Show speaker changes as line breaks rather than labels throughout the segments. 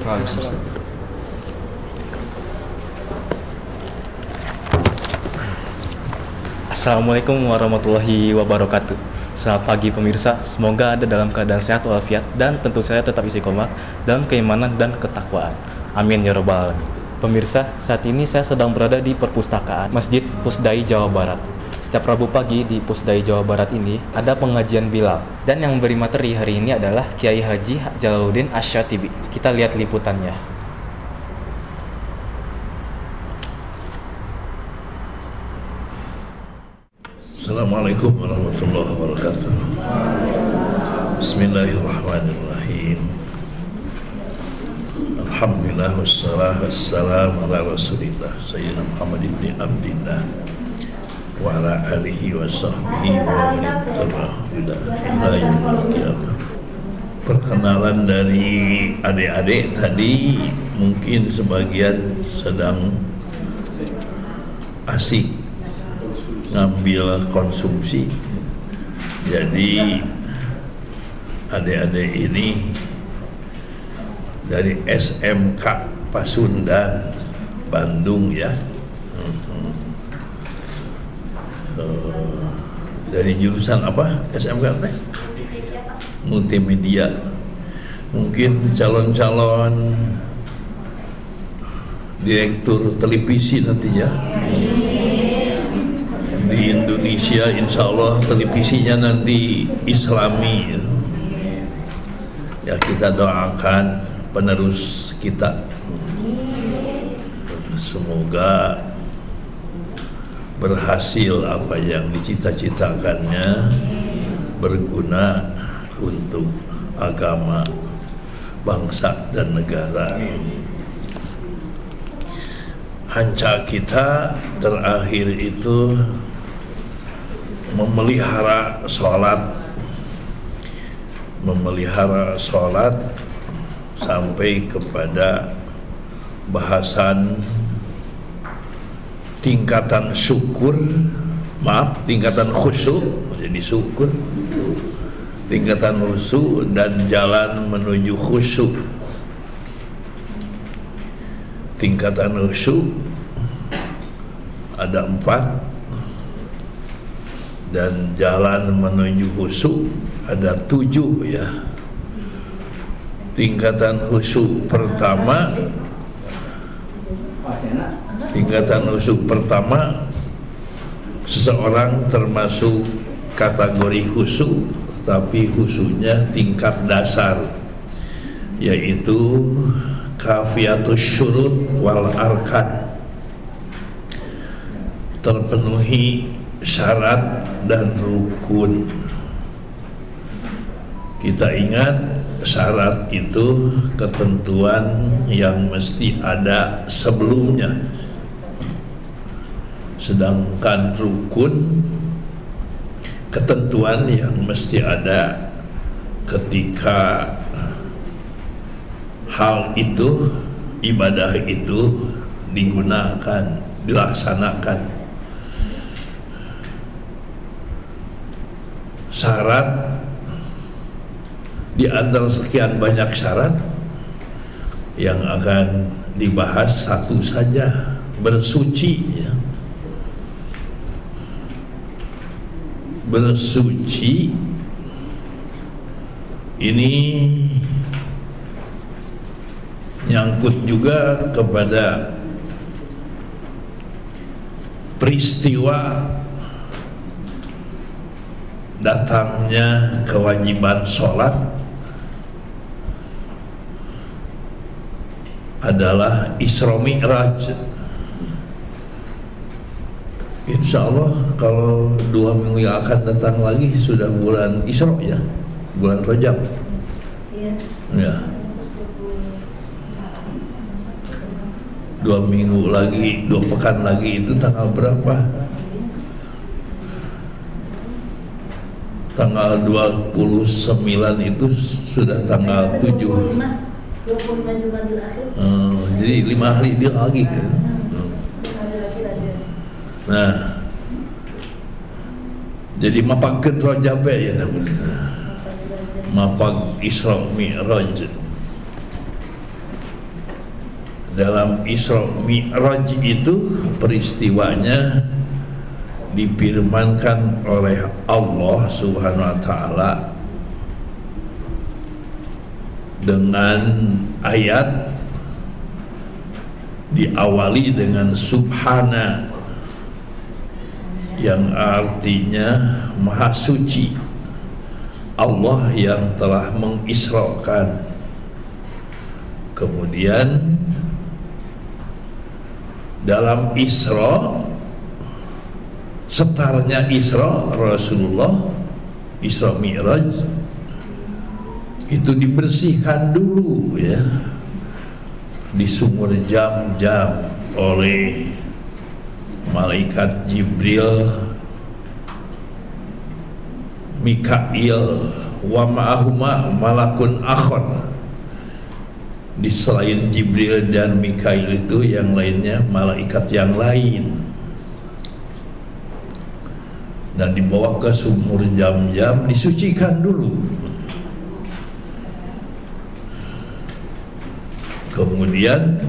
Waalaikumsalam.
Assalamualaikum warahmatullahi wabarakatuh. Selamat pagi pemirsa, semoga Anda dalam keadaan sehat walafiat dan tentu saja tetap istiqomah dalam keimanan dan ketakwaan. Amin ya rabbal alamin. Pemirsa, saat ini saya sedang berada di perpustakaan Masjid Pusdai Jawa Barat. Setiap Rabu pagi di Pusdai Jawa Barat ini ada pengajian Bilal, dan yang beri materi hari ini adalah Kiai Haji Jalaluddin Asy-Syatibi. Kita lihat liputannya.
Assalamualaikum warahmatullahi wabarakatuh. Bismillahirrahmanirrahim. Alhamdulillah wassalatu wassalamu ala Rasulillah Sayyidina Muhammad ibn Abdillah wa ala alihi wa sahbihi wa man tabi'ahum ila yaumil qiyamah. Perkenalan dari adik-adik tadi mungkin sebagian sedang asik ngambil konsumsi. Jadi adik-adik ini dari SMK Pasundan Bandung ya, dari jurusan apa SMK teh? Multimedia. Mungkin calon-calon direktur televisi nantinya di Indonesia. Insya Allah televisinya nanti Islami ya, kita doakan penerus kita, semoga berhasil apa yang dicita-citakannya, berguna untuk agama, bangsa dan negara. Hanca kita terakhir itu memelihara sholat sampai kepada bahasan tingkatan syukur, tingkatan khusyuk jadi syukur, tingkatan khusyuk dan jalan menuju khusyuk. Tingkatan khusyuk ada 4 dan jalan menuju khusyuk ada 7 ya. Tingkatan khusyuk pertama, seseorang termasuk kategori khusyuk, tapi khusyuknya tingkat dasar, yaitu kafiatus syurut wal arkan, terpenuhi syarat dan rukun. Kita ingat syarat itu ketentuan yang mesti ada sebelumnya, sedangkan rukun ketentuan yang mesti ada ketika hal itu, ibadah itu digunakan, dilaksanakan. Syarat di antara sekian banyak syarat yang akan dibahas satu saja, bersuci ya. Bersuci ini nyangkut juga kepada peristiwa datangnya kewajiban sholat adalah Isra Mi'raj. Insya Allah kalau 2 minggu yang akan datang lagi sudah bulan Isra ya, bulan Rajab. Ya. 2 minggu lagi, 2 pekan lagi itu tanggal berapa? Tanggal 29 itu sudah tanggal 7.
25 Jumadil Akhir.
Jadi 5 hari dia lagi kan? Nah, jadi mapakeun Rajab ya namanya. Mapag Isra Mi'raj. dalam Isra Mi'raj itu peristiwanya difirmankan oleh Allah Subhanahu wa taala dengan ayat diawali dengan subhana yang artinya maha suci, Allah yang telah mengisrakan. Kemudian dalam Isra, setarnya Isra Rasulullah, Isra Mi'raj itu dibersihkan dulu ya di sumur Jam-Jam oleh malaikat Jibril, Mikail, wa ma'ahuma malakun akhon. Di selain Jibril dan Mikail itu yang lainnya malaikat yang lain, dan dibawa ke sumur Jam-Jam, disucikan dulu. Kemudian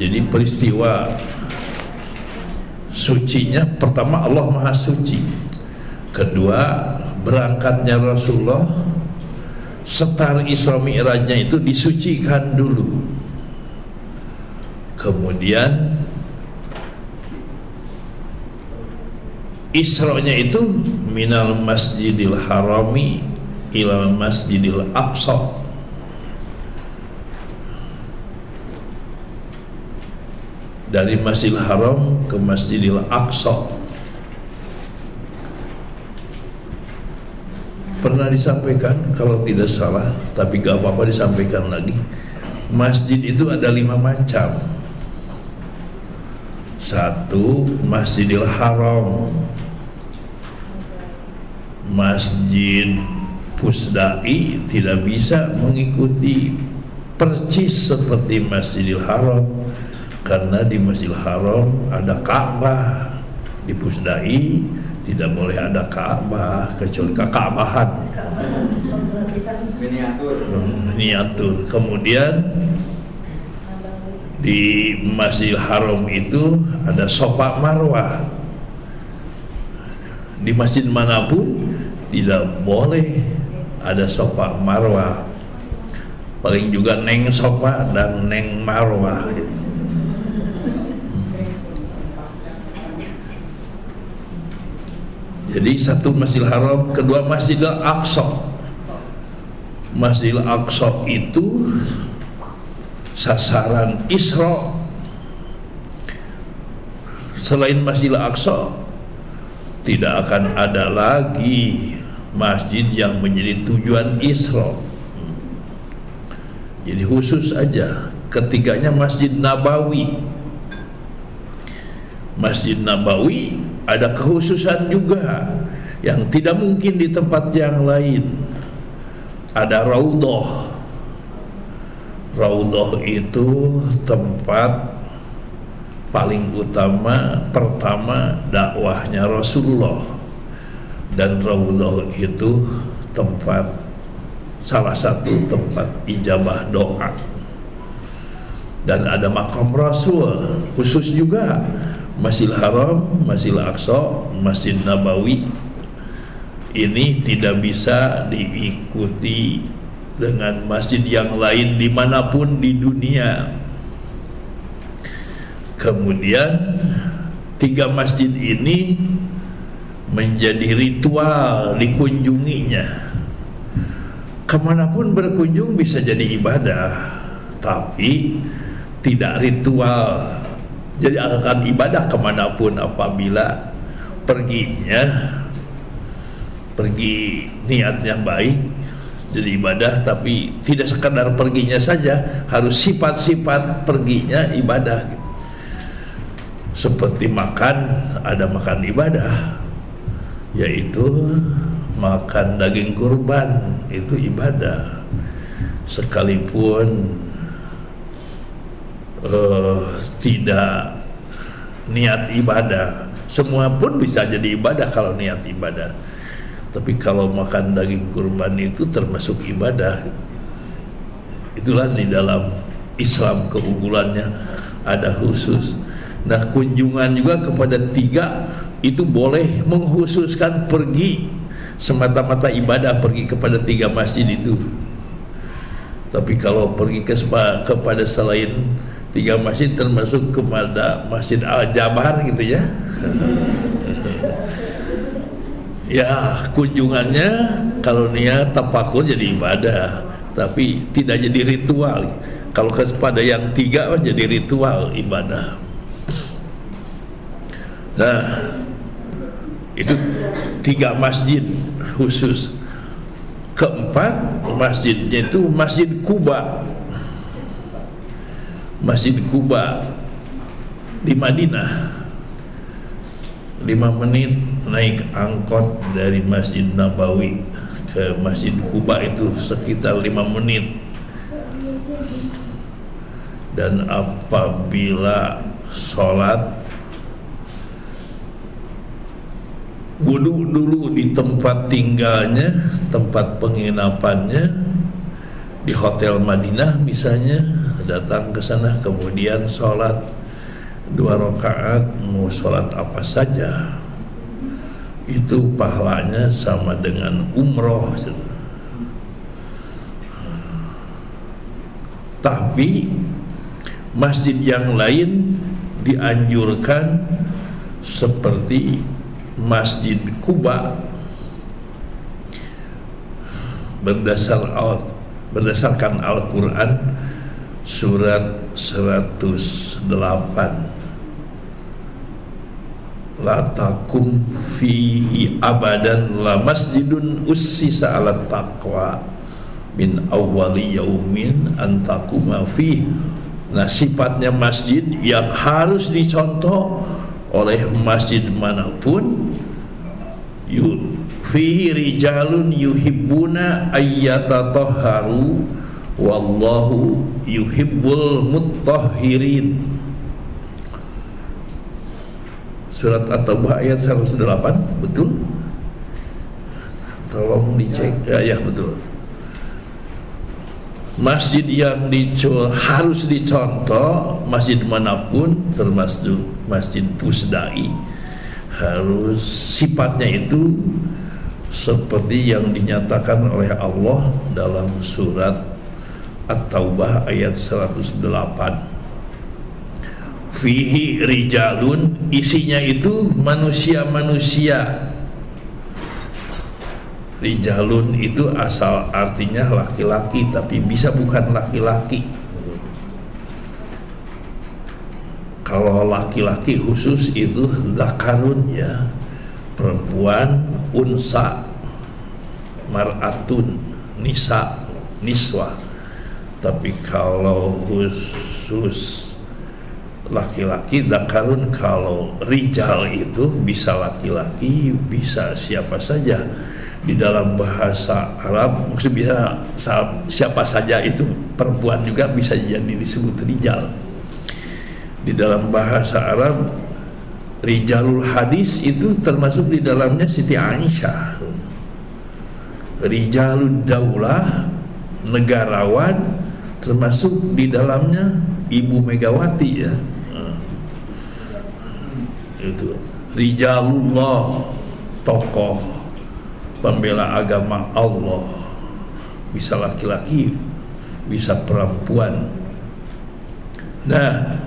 jadi peristiwa sucinya, pertama Allah Maha Suci, kedua berangkatnya Rasulullah, setar Isra Mi'rajnya itu disucikan dulu. Kemudian Isra'nya itu minal masjidil harami ilal masjidil aqsa, dari Masjidil Haram ke Masjidil Aqsa. Pernah disampaikan kalau tidak salah, tapi gak apa-apa disampaikan lagi. Masjid itu ada 5 macam. 1, Masjidil Haram, Masjid Pusdai tidak bisa mengikuti percis seperti Masjidil Haram, karena di Masjidil Haram ada Ka'bah. Di Pusdai tidak boleh ada Ka'bah kecuali keka'bahan, miniatur. Kemudian di Masjidil Haram itu ada Safa Marwah. Di masjid manapun tidak boleh ada Safa Marwah, paling juga Neng Safa dan Neng Marwah. Jadi 1 Masjidil Haram, kedua Masjidil Aqsa. Masjidil Aqsa itu sasaran Isra. Selain Masjidil Aqsa tidak akan ada lagi masjid yang menjadi tujuan Isra. Jadi khusus aja. Ketiganya Masjid Nabawi. Masjid Nabawi ada kekhususan juga yang tidak mungkin di tempat yang lain. Ada Raudhah. Raudhah itu tempat paling utama pertama dakwahnya Rasulullah, dan Raudhah itu tempat, salah satu tempat ijabah doa. Dan ada makam Rasul khusus juga. Masjidil Haram, Masjidil Aqsa, Masjid Nabawi ini tidak bisa diikuti dengan masjid yang lain dimanapun di dunia. Kemudian 3 masjid ini menjadi ritual dikunjunginya. Kemanapun berkunjung bisa jadi ibadah, tapi tidak ritual. Jadi akan ibadah kemanapun apabila pergi niatnya baik, jadi ibadah. Tapi tidak sekadar perginya saja, harus sifat-sifat perginya ibadah. Seperti makan, ada makan ibadah, yaitu makan daging kurban, itu ibadah. Sekalipun tidak niat ibadah, semua pun bisa jadi ibadah kalau niat ibadah. Tapi kalau makan daging kurban itu termasuk ibadah. Itulah di dalam Islam keunggulannya ada khusus. Nah, kunjungan juga kepada 3 itu boleh mengkhususkan pergi semata-mata ibadah, pergi kepada 3 masjid itu. Tapi kalau pergi kepada selain 3 masjid, termasuk kepada Masjid Al-Jabar gitu ya, ya kunjungannya kalau niat tafakur jadi ibadah, tapi tidak jadi ritual. Kalau kepada yang 3 jadi ritual ibadah. Nah, itu 3 masjid khusus. Keempat masjidnya itu Masjid Quba. Masjid Quba di Madinah, 5 menit naik angkot dari Masjid Nabawi ke Masjid Quba itu sekitar 5 menit. Dan apabila sholat, wudu dulu di tempat tinggalnya, tempat penginapannya di Hotel Madinah misalnya, datang ke sana kemudian sholat 2 rakaat, mau sholat apa saja itu pahalanya sama dengan umroh. Tapi masjid yang lain dianjurkan seperti Masjid Quba berdasarkan Al-Quran surat 108, la takum fihi abadan la masjidun ussisa ala taqwa min awwali yaumin an taquma fihi. Nah, sifatnya masjid yang harus dicontoh oleh masjid manapun, fihi rijalun yuhibbuna ayyatatahharu wallahu yuhibbul muttahhirin. Surat At-Taubah ayat 108, betul? Tolong dicek. Ya, betul. Masjid yang harus dicontoh, masjid manapun termasuk Masjid Pusdai, harus sifatnya itu seperti yang dinyatakan oleh Allah dalam surat At-Taubah ayat 108. Fihi rijalun, isinya itu manusia-manusia. Rijalun itu asal artinya laki-laki, tapi bisa bukan laki-laki. Kalau laki-laki khusus itu zakarun, ya, perempuan, unsa, mar'atun, nisa, niswa. Tapi kalau khusus laki-laki zakarun, kalau rijal itu bisa laki-laki, bisa siapa saja. Di dalam bahasa Arab maksud bisa siapa saja, itu perempuan juga bisa jadi disebut rijal. Di dalam bahasa Arab rijalul hadis itu termasuk di dalamnya Siti Aisyah. Rijalud daulah, negarawan, termasuk di dalamnya Ibu Megawati, ya. Itu rijalullah, tokoh pembela agama Allah, bisa laki-laki, bisa perempuan. Nah,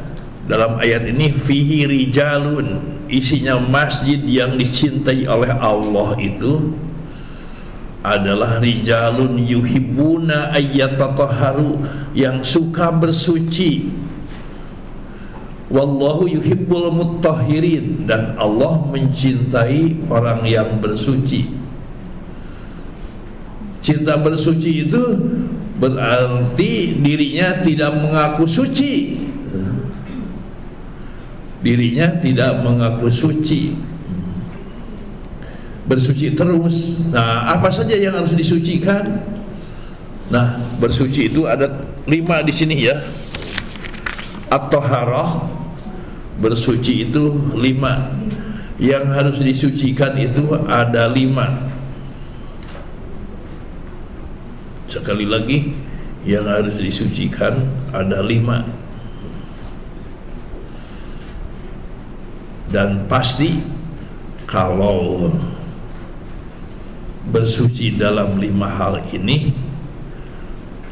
dalam ayat ini fihi rijalun, isinya masjid yang dicintai oleh Allah itu adalah rijalun yuhibbuna ayyatatahharu, yang suka bersuci. Wallahu yuhibbul muttahhirin, dan Allah mencintai orang yang bersuci. Cinta bersuci itu berarti dirinya tidak mengaku suci. Dirinya tidak mengaku suci, bersuci terus. Nah, apa saja yang harus disucikan? Nah, bersuci itu ada 5 di sini, ya. At-Taharah, bersuci itu 5. Yang harus disucikan itu ada 5. Sekali lagi, yang harus disucikan ada 5, dan pasti kalau bersuci dalam 5 hal ini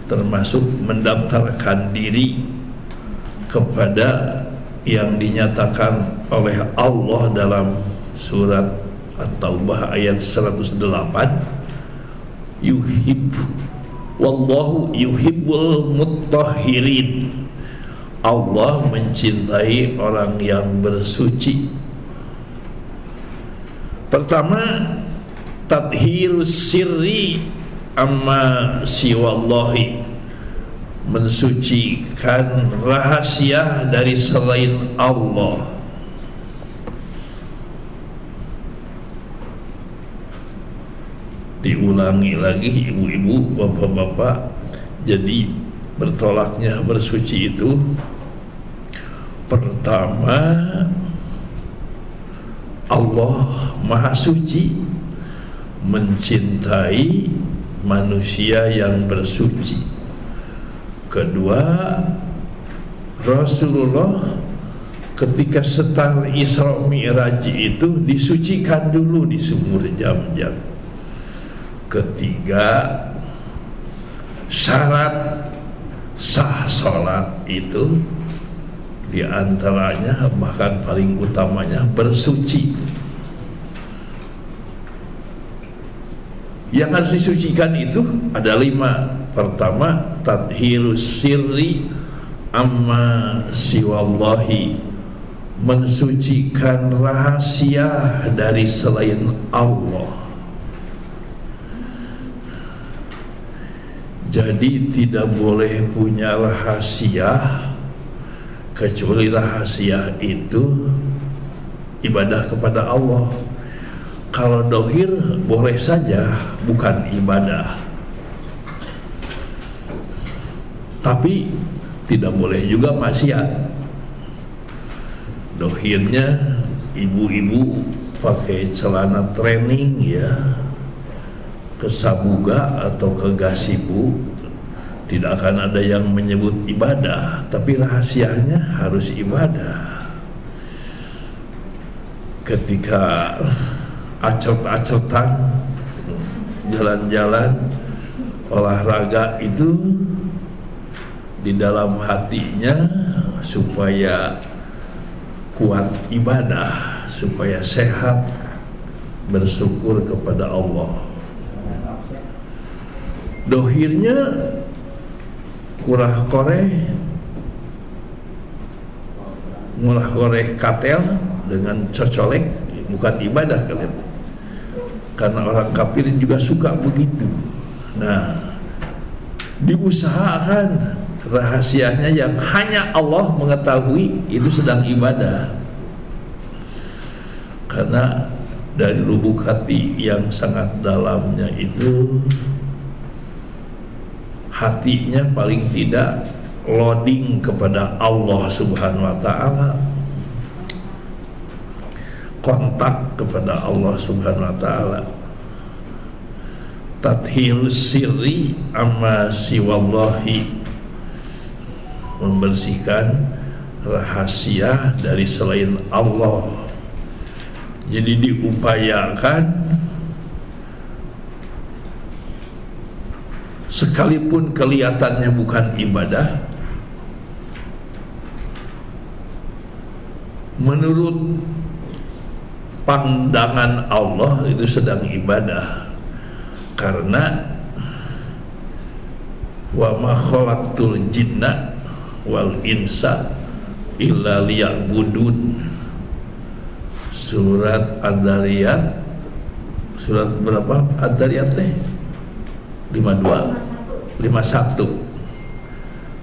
termasuk mendaftarkan diri kepada yang dinyatakan oleh Allah dalam surat At-Taubah ayat 108, wallahu yuhibbul muttahhirin. Allah mencintai orang yang bersuci. Pertama, tathhirus sirri amma siwallahi, mensucikan rahasia dari selain Allah. Diulangi lagi ibu-ibu, bapak-bapak, jadi bertolaknya bersuci itu pertama, Allah Maha Suci mencintai manusia yang bersuci. Kedua, Rasulullah ketika setar Isra Mi'raj itu disucikan dulu di sumur Jam-Jam. Ketiga, syarat sah sholat itu diantaranya, bahkan paling utamanya, bersuci. Yang harus disucikan itu ada 5. Pertama, tathhirus sirri amma siwallahi, mensucikan rahasia dari selain Allah. Jadi tidak boleh punya rahasia kecuali rahasia itu ibadah kepada Allah. Kalau dohir boleh saja, bukan ibadah. Tapi tidak boleh juga maksiat. Dohirnya ibu-ibu pakai celana training ya, ke Sabuga atau ke Gasibu, tidak akan ada yang menyebut ibadah, tapi rahasianya harus ibadah. Ketika acot-acotan, jalan-jalan, olahraga itu di dalam hatinya supaya kuat ibadah, supaya sehat, bersyukur kepada Allah. Dohirnya kurah koreh, ngulah koreh katel dengan cocolek, bukan ibadah kalian. Karena orang kafir juga suka begitu. Nah, diusahakan rahasianya yang hanya Allah mengetahui, itu sedang ibadah. Karena dari lubuk hati yang sangat dalamnya itu, hatinya paling tidak loading kepada Allah Subhanahu wa ta'ala, kontak kepada Allah Subhanahu wa ta'ala. Tathhirus sirri amma siwallahi, membersihkan rahasia dari selain Allah. Jadi diupayakan sekalipun kelihatannya bukan ibadah, menurut pandangan Allah itu sedang ibadah. Karena wa ma khalaqtul jinna wal insa illa liya'budun. Surat Ad-Dariyat, surat berapa Ad-Dariyat teh? 51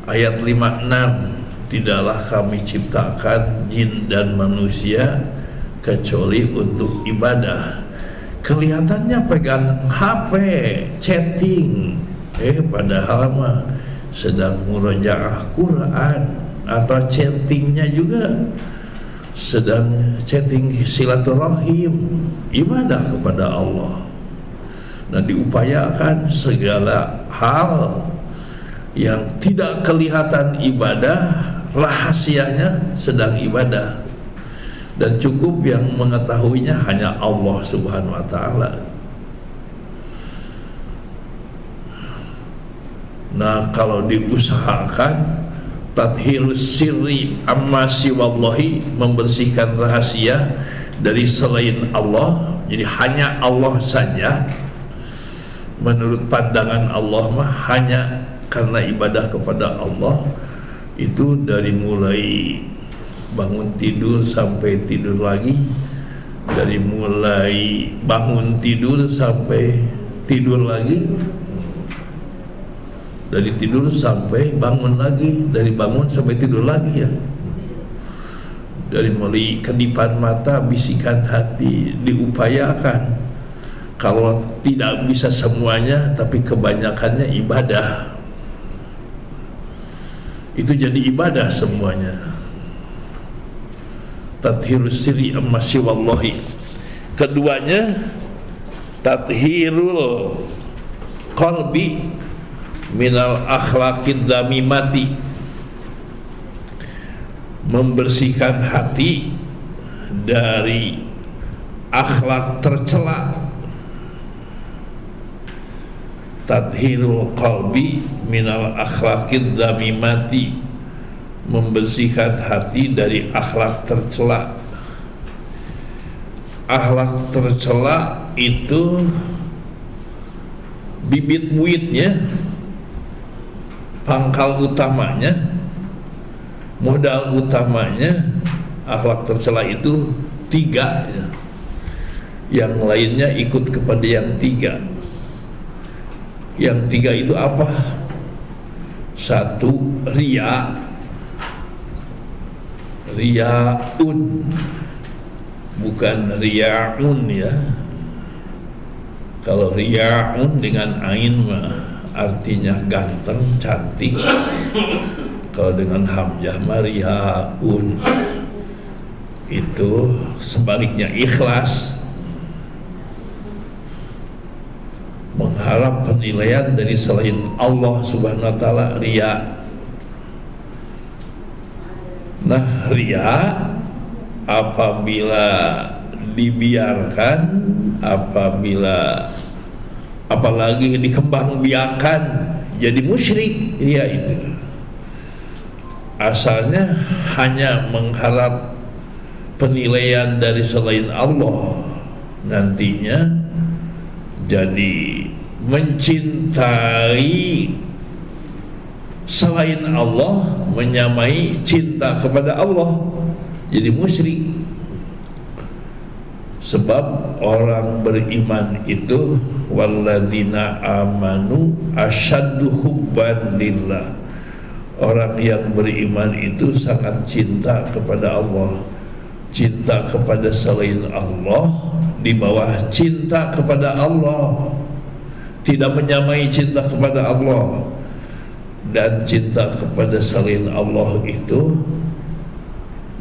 ayat 56, tidaklah kami ciptakan jin dan manusia kecuali untuk ibadah. Kelihatannya pegang HP, chatting, padahal mah sedang murojaah Quran, atau chattingnya juga sedang chatting silaturahim, ibadah kepada Allah. Nah, diupayakan segala hal yang tidak kelihatan ibadah, rahasianya sedang ibadah, dan cukup yang mengetahuinya hanya Allah Subhanahu wa Ta'ala. Nah, kalau diusahakan tathhirus sirri amma siwallahi, membersihkan rahasia dari selain Allah, jadi hanya Allah saja. Menurut pandangan Allah mah hanya karena ibadah kepada Allah itu dari mulai bangun tidur sampai tidur lagi, dari mulai bangun tidur sampai tidur lagi, dari tidur sampai bangun lagi, dari bangun sampai tidur lagi ya, dari mulai kedipan mata, bisikan hati, diupayakan. Kalau tidak bisa semuanya, tapi kebanyakannya ibadah, itu jadi ibadah semuanya. Tathhirus sirri amma siwallahi. Keduanya tathhirul qalbi minal akhlaqid damimati, membersihkan hati dari akhlak tercela. Tathhirul qalbi minal akhlaqid damimati, membersihkan hati dari akhlak tercela. Akhlak tercela itu bibit buitnya, pangkal utamanya, modal utamanya akhlak tercela itu 3 ya. Yang lainnya ikut kepada yang 3. Yang 3 itu apa? 1, riya, riyaun, bukan riyaun ya. Kalau riyaun dengan ain mah artinya ganteng, cantik. Kalau dengan hamzah mah riyaun, itu sebaliknya ikhlas, mengharap penilaian dari selain Allah Subhanahu wa Ta'ala, riya. Nah, riya apabila dibiarkan, apabila apalagi dikembangbiakan, jadi musyrik. Riya itu asalnya hanya mengharap penilaian dari selain Allah, nantinya jadi mencintai selain Allah, menyamai cinta kepada Allah, jadi musyrik. Sebab orang beriman itu walladzina amanu asyaddu hubban lillah, orang yang beriman itu sangat cinta kepada Allah. Cinta kepada selain Allah di bawah cinta kepada Allah, tidak menyamai cinta kepada Allah. Dan cinta kepada selain Allah itu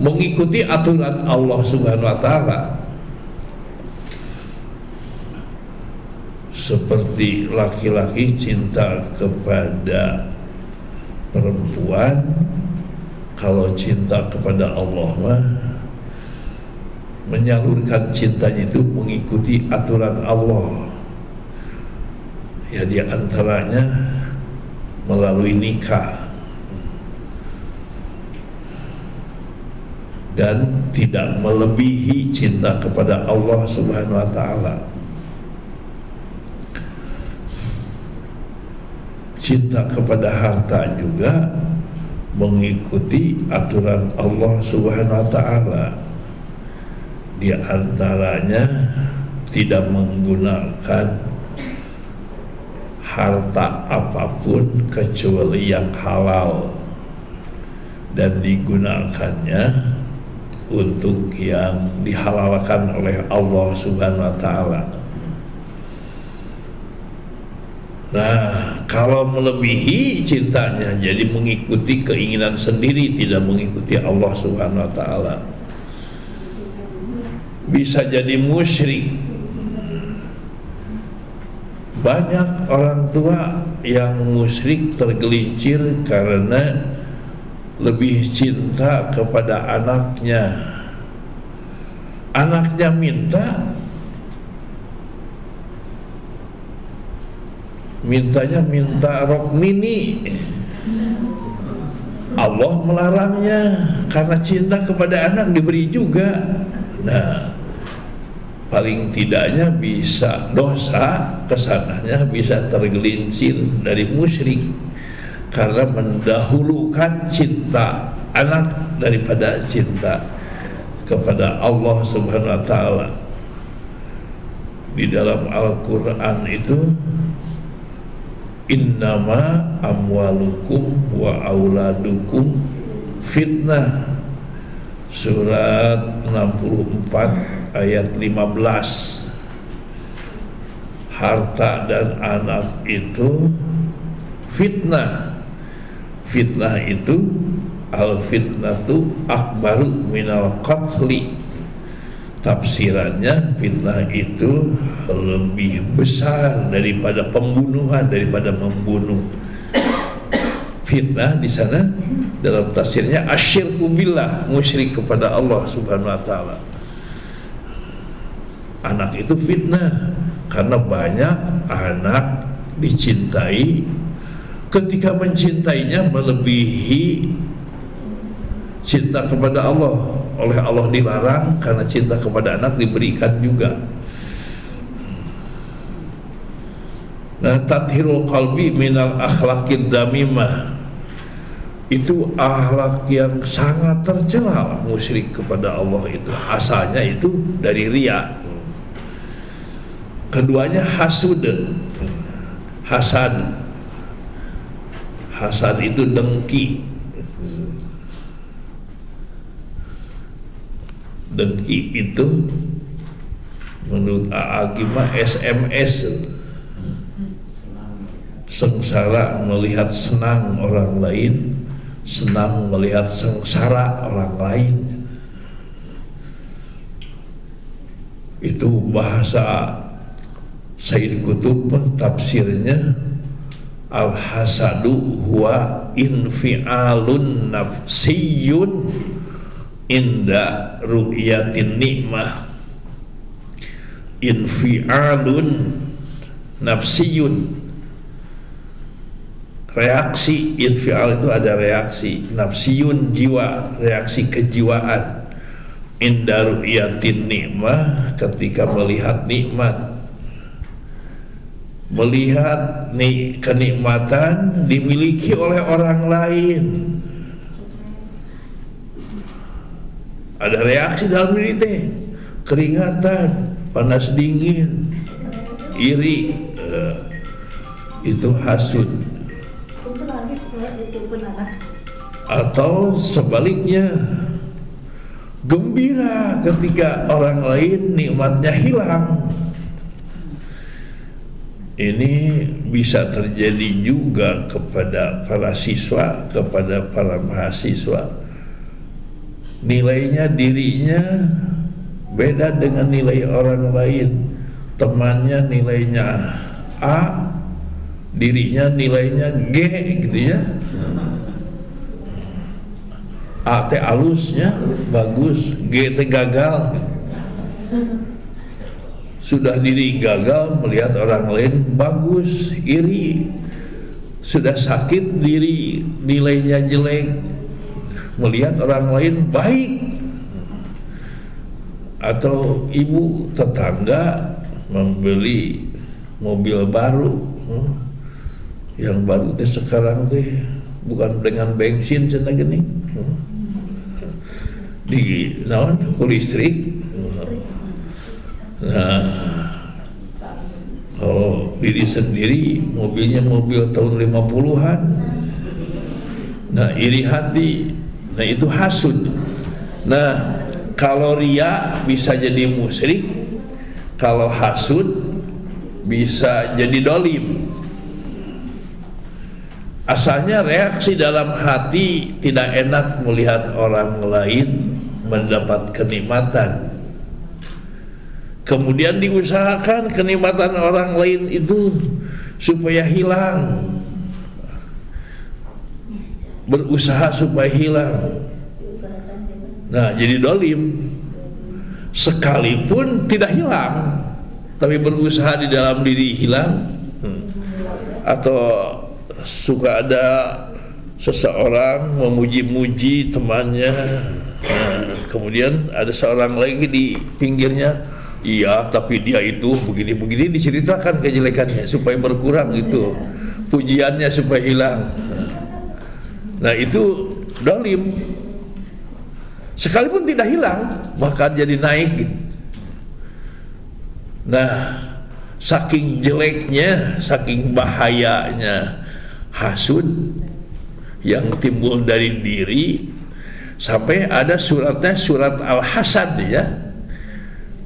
mengikuti aturan Allah Subhanahu wa Ta'ala. Seperti laki-laki cinta kepada perempuan, kalau cinta kepada Allah mah menyalurkan cintanya itu mengikuti aturan Allah. Ya, di antaranya melalui nikah, dan tidak melebihi cinta kepada Allah Subhanahu wa Ta'ala. Cinta kepada harta juga mengikuti aturan Allah Subhanahu wa Ta'ala. Di antaranya tidak menggunakan harta apapun kecuali yang halal, dan digunakannya untuk yang dihalalkan oleh Allah Subhanahu wa Ta'ala. Nah, kalau melebihi cintanya jadi mengikuti keinginan sendiri, tidak mengikuti Allah Subhanahu wa Ta'ala, bisa jadi musyrik. Banyak orang tua yang musyrik tergelincir karena lebih cinta kepada anaknya. Anaknya mintanya minta rok mini. Allah melarangnya karena cinta kepada anak, diberi juga. Nah, paling tidaknya bisa dosa kesananya bisa tergelincir dari musyrik karena mendahulukan cinta anak daripada cinta kepada Allah Subhanahu wa taala. Di dalam Al-Qur'an itu innama amwalukum wa auladukum fitnah, surat 64 ayat 15. Harta dan anak itu fitnah. Fitnah itu al-fitnatu akbaru minal qatli. Tafsirannya fitnah itu lebih besar daripada pembunuhan, daripada membunuh. Fitnah di sana dalam tafsirnya asyirku billah, musyrik kepada Allah Subhanahu wa taala. Anak itu fitnah karena banyak anak dicintai, ketika mencintainya melebihi cinta kepada Allah. Oleh Allah dilarang karena cinta kepada anak diberikan juga. Nah, tathirul qalbi minal akhlaqid damimah, itu akhlak yang sangat tercela. Musyrik kepada Allah itu asalnya itu dari riya. Keduanya hasud. Hasad itu dengki. Dengki itu menurut A'agimah SMS, sengsara melihat senang orang lain, senang melihat sengsara orang lain. Itu bahasa Sayyid Qutb, tafsirnya al-hasadu huwa infi'alun nafsiyun inda ru'yatin nikmah. Infi'alun nafsiyun, reaksi. Infi'al itu ada reaksi, nafsiyun jiwa, reaksi kejiwaan. Inda ru'yatin nikmah, ketika melihat nikmat, melihat kenikmatan dimiliki oleh orang lain. Ada reaksi dalam diri teh, keringatan, panas dingin, iri, itu hasud. Atau sebaliknya, gembira ketika orang lain nikmatnya hilang. Ini bisa terjadi juga kepada para siswa, kepada para mahasiswa. Nilainya dirinya beda dengan nilai orang lain. Temannya nilainya A, dirinya nilainya G gitu ya. A teh alusnya bagus, G teh gagal. Sudah diri gagal melihat orang lain bagus, iri. Sudah sakit diri nilainya jelek, melihat orang lain baik. Atau ibu tetangga membeli mobil baru, yang baru teh sekarang teh bukan dengan bensin cenah geuning, di naon ku listrik. Nah, kalau diri sendiri mobilnya mobil tahun 50-an. Nah, iri hati. Nah, itu hasud. Nah, kalau riya bisa jadi musyrik, kalau hasud bisa jadi dolim. Asalnya reaksi dalam hati tidak enak melihat orang lain mendapat kenikmatan. kemudian diusahakan kenikmatan orang lain itu supaya hilang, berusaha supaya hilang. Nah, jadi dolim sekalipun tidak hilang, tapi berusaha di dalam diri hilang. Atau suka ada seseorang memuji-muji temannya, nah, kemudian ada seorang lagi di pinggirnya, iya tapi dia itu begini-begini, diceritakan kejelekannya supaya berkurang itu pujiannya, supaya hilang. Nah, itu dolim. Sekalipun tidak hilang, bahkan jadi naik. Nah, saking jeleknya, saking bahayanya hasud yang timbul dari diri, sampai ada suratnya, surat Al-Hasad ya.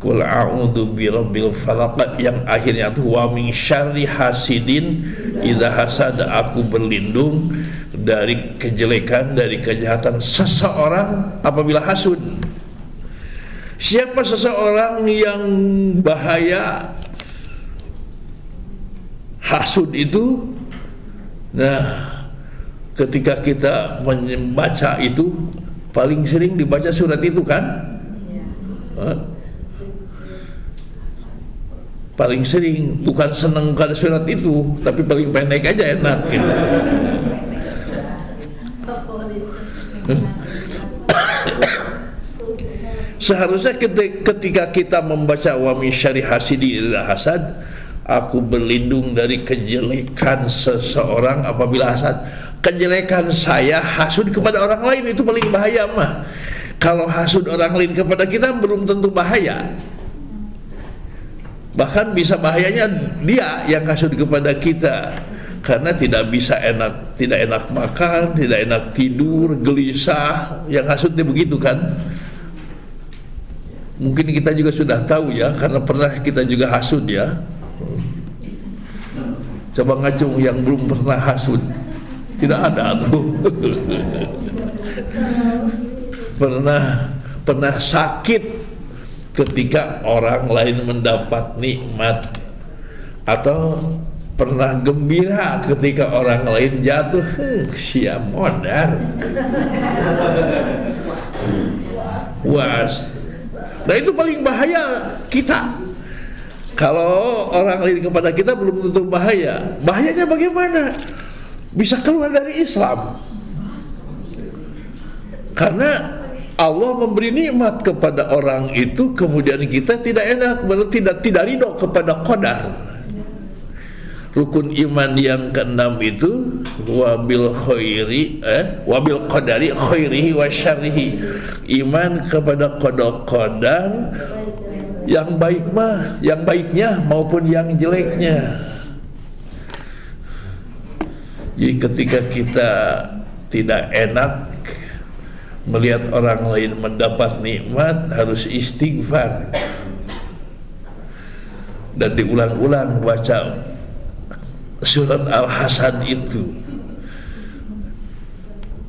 Qul a'udzu birabbil falaq, yang akhirnya tuh wa min syarri hasidin idza hasad, aku berlindung dari kejelekan, dari kejahatan seseorang apabila hasud. Siapa seseorang yang bahaya hasud itu? Nah, ketika kita membaca itu, paling sering dibaca surat itu kan? Paling sering, bukan seneng pada surat itu, tapi paling pendek aja enak gitu. Seharusnya ketika kita membaca wa min syarri hasidin idza hasad, aku berlindung dari kejelekan seseorang apabila hasad. Kejelekan saya hasud kepada orang lain itu paling bahaya mah. Kalau hasud orang lain kepada kita belum tentu bahaya. Bahkan bisa bahayanya dia yang hasud kepada kita, karena tidak bisa tidak enak makan, tidak enak tidur, gelisah. Yang hasudnya begitu kan? Mungkin kita juga sudah tahu ya, karena pernah kita juga hasud ya. Coba ngacung yang belum pernah hasud. Tidak ada tuh. Pernah sakit ketika orang lain mendapat nikmat, atau pernah gembira ketika orang lain jatuh. Sia modar. Was. Nah, itu paling bahaya kita. Kalau orang lain kepada kita belum tentu bahaya. Bahayanya bagaimana? Bisa keluar dari Islam. Karena Allah memberi nikmat kepada orang itu, kemudian kita tidak enak, berarti tidak ridho kepada qadar. Rukun iman yang keenam itu wabil qadari khairihi wa syarrihi, iman kepada qadar yang baik yang baiknya maupun yang jeleknya. Jadi ketika kita tidak enak melihat orang lain mendapat nikmat, harus istighfar dan diulang-ulang baca surat Al-Hasad itu.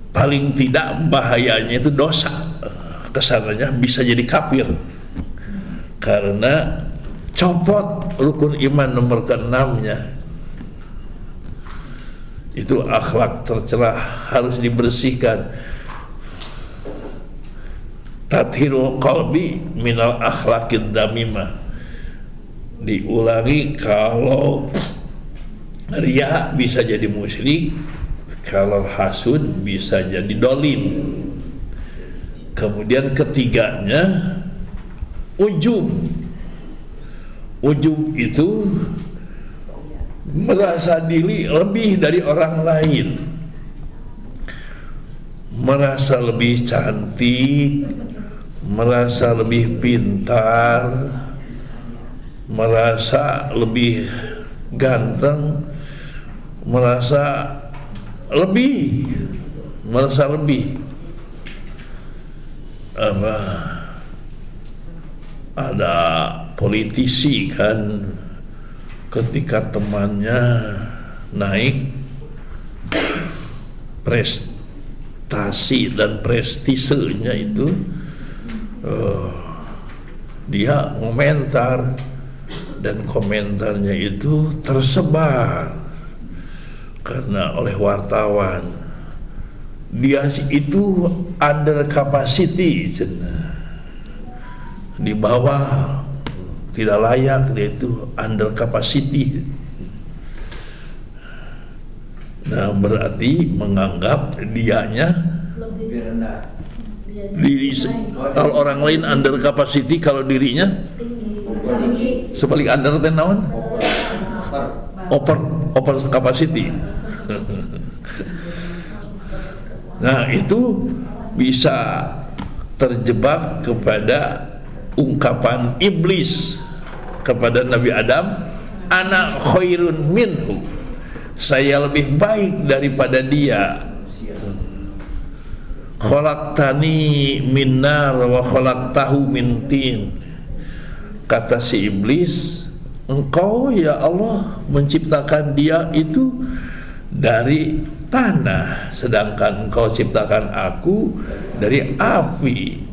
Paling tidak bahayanya itu dosa, kesananya bisa jadi kafir, karena copot rukun iman nomor ke-6-nya. Itu akhlak tercela, harus dibersihkan. Tathirul qalbi minal akhlaqid damimah. Diulangi, kalau riya bisa jadi musyrik, kalau hasud bisa jadi dolim. Kemudian ketiganya ujub. Ujub itu merasa diri lebih dari orang lain, merasa lebih cantik, merasa lebih pintar, merasa lebih ganteng, merasa lebih apa, ada politisi kan, ketika temannya naik prestasi dan prestisenya itu dia komentar, dan komentarnya itu tersebar karena oleh wartawan. Dia itu under capacity, di bawah, tidak layak, dia itu under capacity. Nah, berarti menganggap dianya
lebih rendah.
diri, kalau orang lain under capacity, kalau dirinya
Tinggi.
sebalik under teh naon? Over capacity. Nah, itu bisa terjebak kepada ungkapan iblis kepada Nabi Adam, ana khairun minhu, saya lebih baik daripada dia. Khalaqtani min nar wa khalaqtahu min tin. Kata si iblis, engkau ya Allah menciptakan dia itu dari tanah, sedangkan engkau ciptakan aku dari api.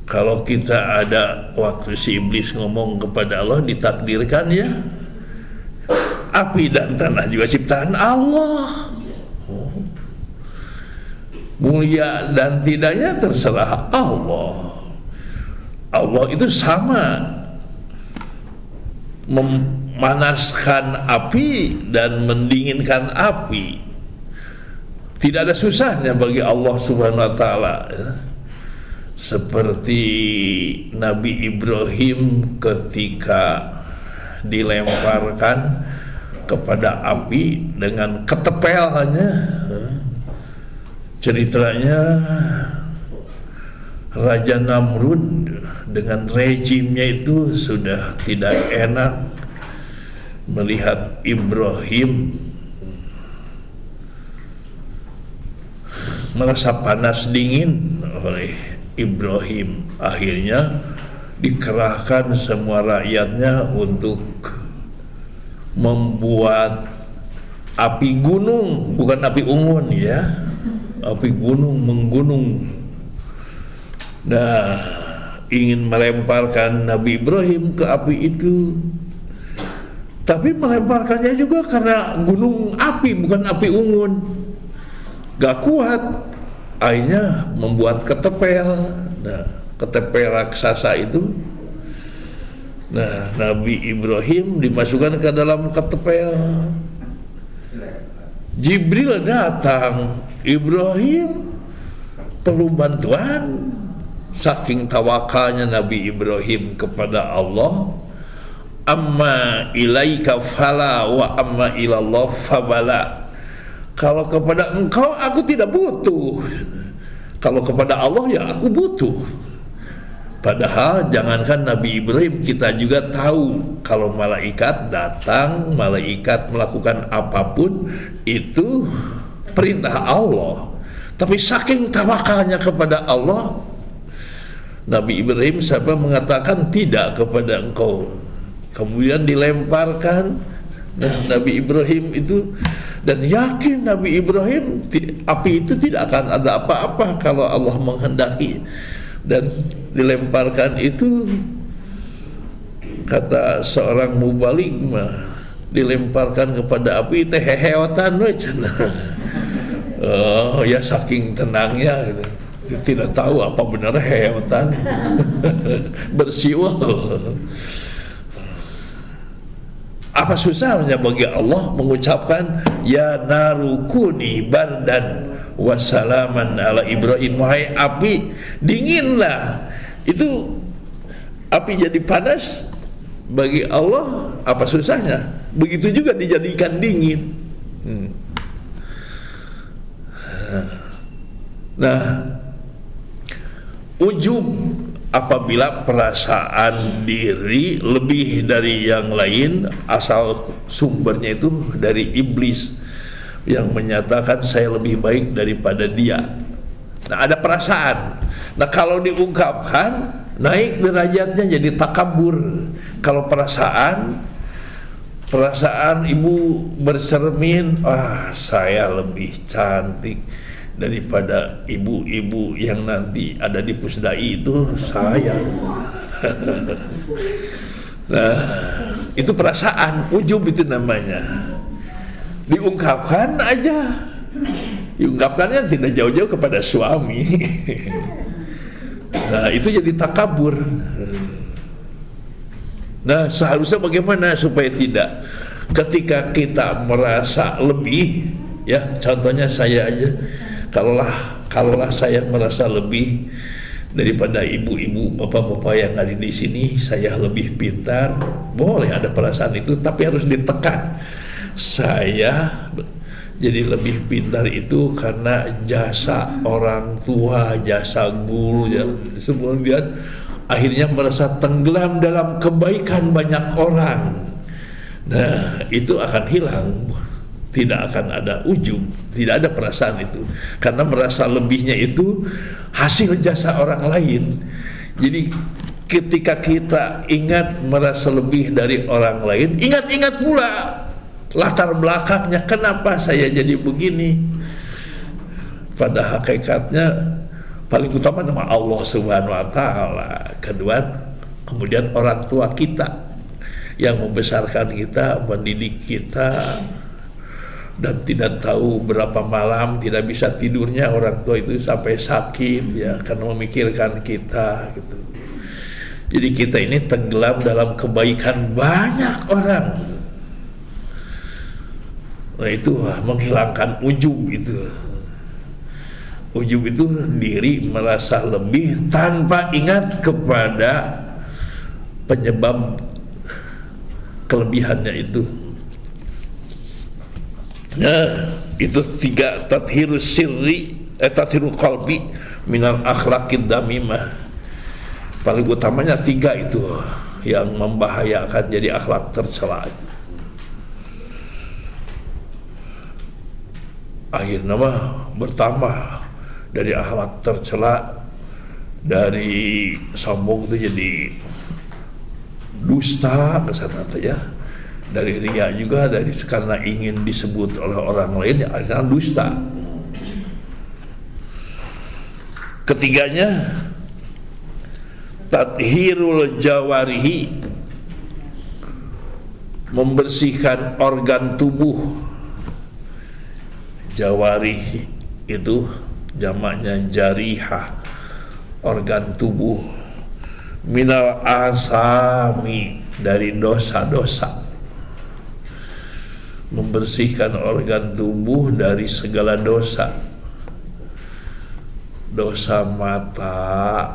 Kalau kita ada waktu si iblis ngomong kepada Allah, ditakdirkan ya, api dan tanah juga ciptaan Allah. Mulia dan tidaknya terserah Allah. Allah itu sama memanaskan api dan mendinginkan api. Tidak ada susahnya bagi Allah Subhanahu wa taala, ya. Seperti Nabi Ibrahim ketika dilemparkan kepada api dengan ketepelnya. Ceritanya Raja Namrud dengan rejimnya itu sudah tidak enak melihat Ibrahim, merasa panas dingin oleh Ibrahim. Akhirnya dikerahkan semua rakyatnya untuk membuat api gunung, bukan api unggun ya, api gunung, menggunung. Nah, ingin melemparkan Nabi Ibrahim ke api itu, tapi melemparkannya juga karena gunung api, bukan api unggun, gak kuat. Akhirnya membuat ketepel. Nah, ketepel raksasa itu, nah, Nabi Ibrahim dimasukkan ke dalam ketepel. Jibril datang, Ibrahim perlu bantuan. Saking tawakalnya Nabi Ibrahim kepada Allah, amma ilaika fala wa amma ilallah fabala. Kalau kepada engkau aku tidak butuh, kalau kepada Allah ya aku butuh. Padahal jangankan Nabi Ibrahim, kita juga tahu kalau malaikat datang, malaikat melakukan apapun itu perintah Allah. Tapi saking tawakalnya kepada Allah, Nabi Ibrahim siapa mengatakan tidak kepada engkau. Kemudian dilemparkan. Nah, Nabi Ibrahim itu, dan yakin Nabi Ibrahim api itu tidak akan ada apa-apa kalau Allah menghendaki. Dan dilemparkan itu, kata seorang mubalik mah, dilemparkan kepada api teh heheotan we cenah. Oh ya, saking tenangnya gitu. Tidak tahu apa benar heheotan. Bersiwal. Apa susahnya bagi Allah mengucapkan ya narukuni bardan wasalaman ala Ibrahim, wahai api dinginlah. Itu api jadi panas bagi Allah, apa susahnya? Begitu juga dijadikan dingin. Nah, ujub apabila perasaan diri lebih dari yang lain, asal sumbernya itu dari iblis yang menyatakan saya lebih baik daripada dia. Nah, ada perasaan. Nah, kalau diungkapkan naik derajatnya jadi takabur. Kalau perasaan ibu bercermin, saya lebih cantik daripada ibu-ibu yang nanti ada di Pusdai itu saya. Nah, itu perasaan, ujub itu namanya. Diungkapkan aja. Diungkapkannya tidak jauh-jauh kepada suami. Nah, itu jadi takabur. Nah, seharusnya bagaimana supaya tidak? Ketika kita merasa lebih, ya, contohnya saya aja, kalaulah saya merasa lebih daripada ibu-ibu, bapak-bapak yang ada di sini, saya lebih pintar, boleh ada perasaan itu, tapi harus ditekan. Saya jadi lebih pintar itu karena jasa orang tua, jasa guru, ya. Kemudian akhirnya merasa tenggelam dalam kebaikan banyak orang. Nah, itu akan hilang. Tidak akan ada ujub, tidak ada perasaan itu, karena merasa lebihnya itu hasil jasa orang lain. Jadi ketika kita ingat merasa lebih dari orang lain, ingat-ingat pula latar belakangnya, kenapa saya jadi begini. Pada hakikatnya paling utama nama Allah Subhanahu wa taala. Kedua, kemudian orang tua kita yang membesarkan kita, mendidik kita, dan tidak tahu berapa malam tidak bisa tidurnya orang tua itu sampai sakit, ya, karena memikirkan kita gitu. Jadi kita ini tenggelam dalam kebaikan banyak orang. Nah, itu menghilangkan ujub itu. Ujub itu diri merasa lebih tanpa ingat kepada penyebab kelebihannya itu. Nah, itu tiga, tathirus sirri, tathirul qalbi minal akhlaqid damimah. Paling utamanya tiga itu yang membahayakan, jadi akhlak tercela. Akhirnya mah bertambah dari akhlak tercela, dari sombong itu jadi dusta ke sana ya. Dari riya juga, dari karena ingin disebut oleh orang lain, ya akhirnya dusta. Ketiganya tathirul jawarihi, membersihkan organ tubuh. Jawarih itu jamaknya jarihah, organ tubuh. Minal asami, dari dosa-dosa. Membersihkan organ tubuh dari segala dosa. Dosa mata,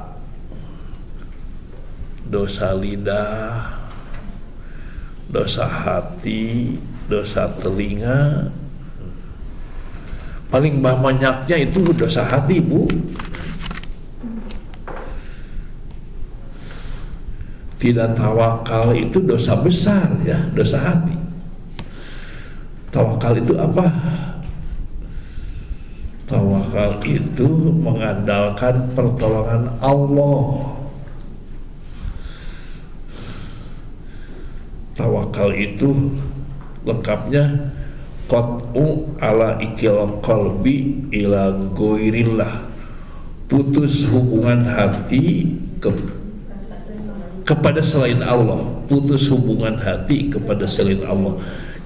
dosa lidah, dosa hati, dosa telinga. Paling banyaknya itu dosa hati, Bu. Tidak tawakal itu dosa besar, ya, dosa hati. Tawakal itu apa? Tawakal itu mengandalkan pertolongan Allah. Tawakal itu lengkapnya qat'u ala ikil qalbi ila goirillah, putus hubungan hati kepada selain Allah, putus hubungan hati kepada selain Allah.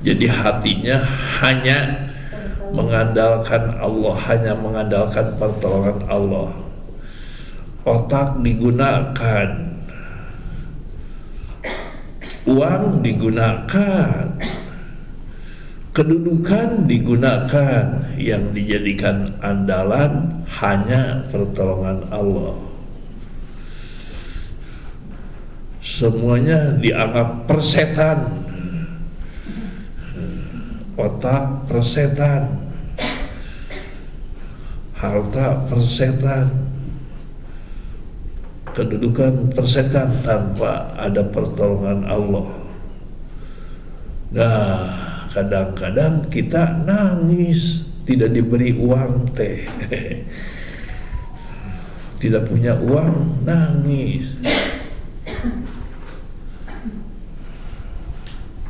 Jadi hatinya hanya mengandalkan Allah, hanya mengandalkan pertolongan Allah. Otak digunakan, uang digunakan, kedudukan digunakan, yang dijadikan andalan hanya pertolongan Allah. Semuanya dianggap persetan. Otak persetan, harta persetan, kedudukan persetan tanpa ada pertolongan Allah. Nah, kadang-kadang kita nangis tidak diberi uang teh. Tidak punya uang, nangis.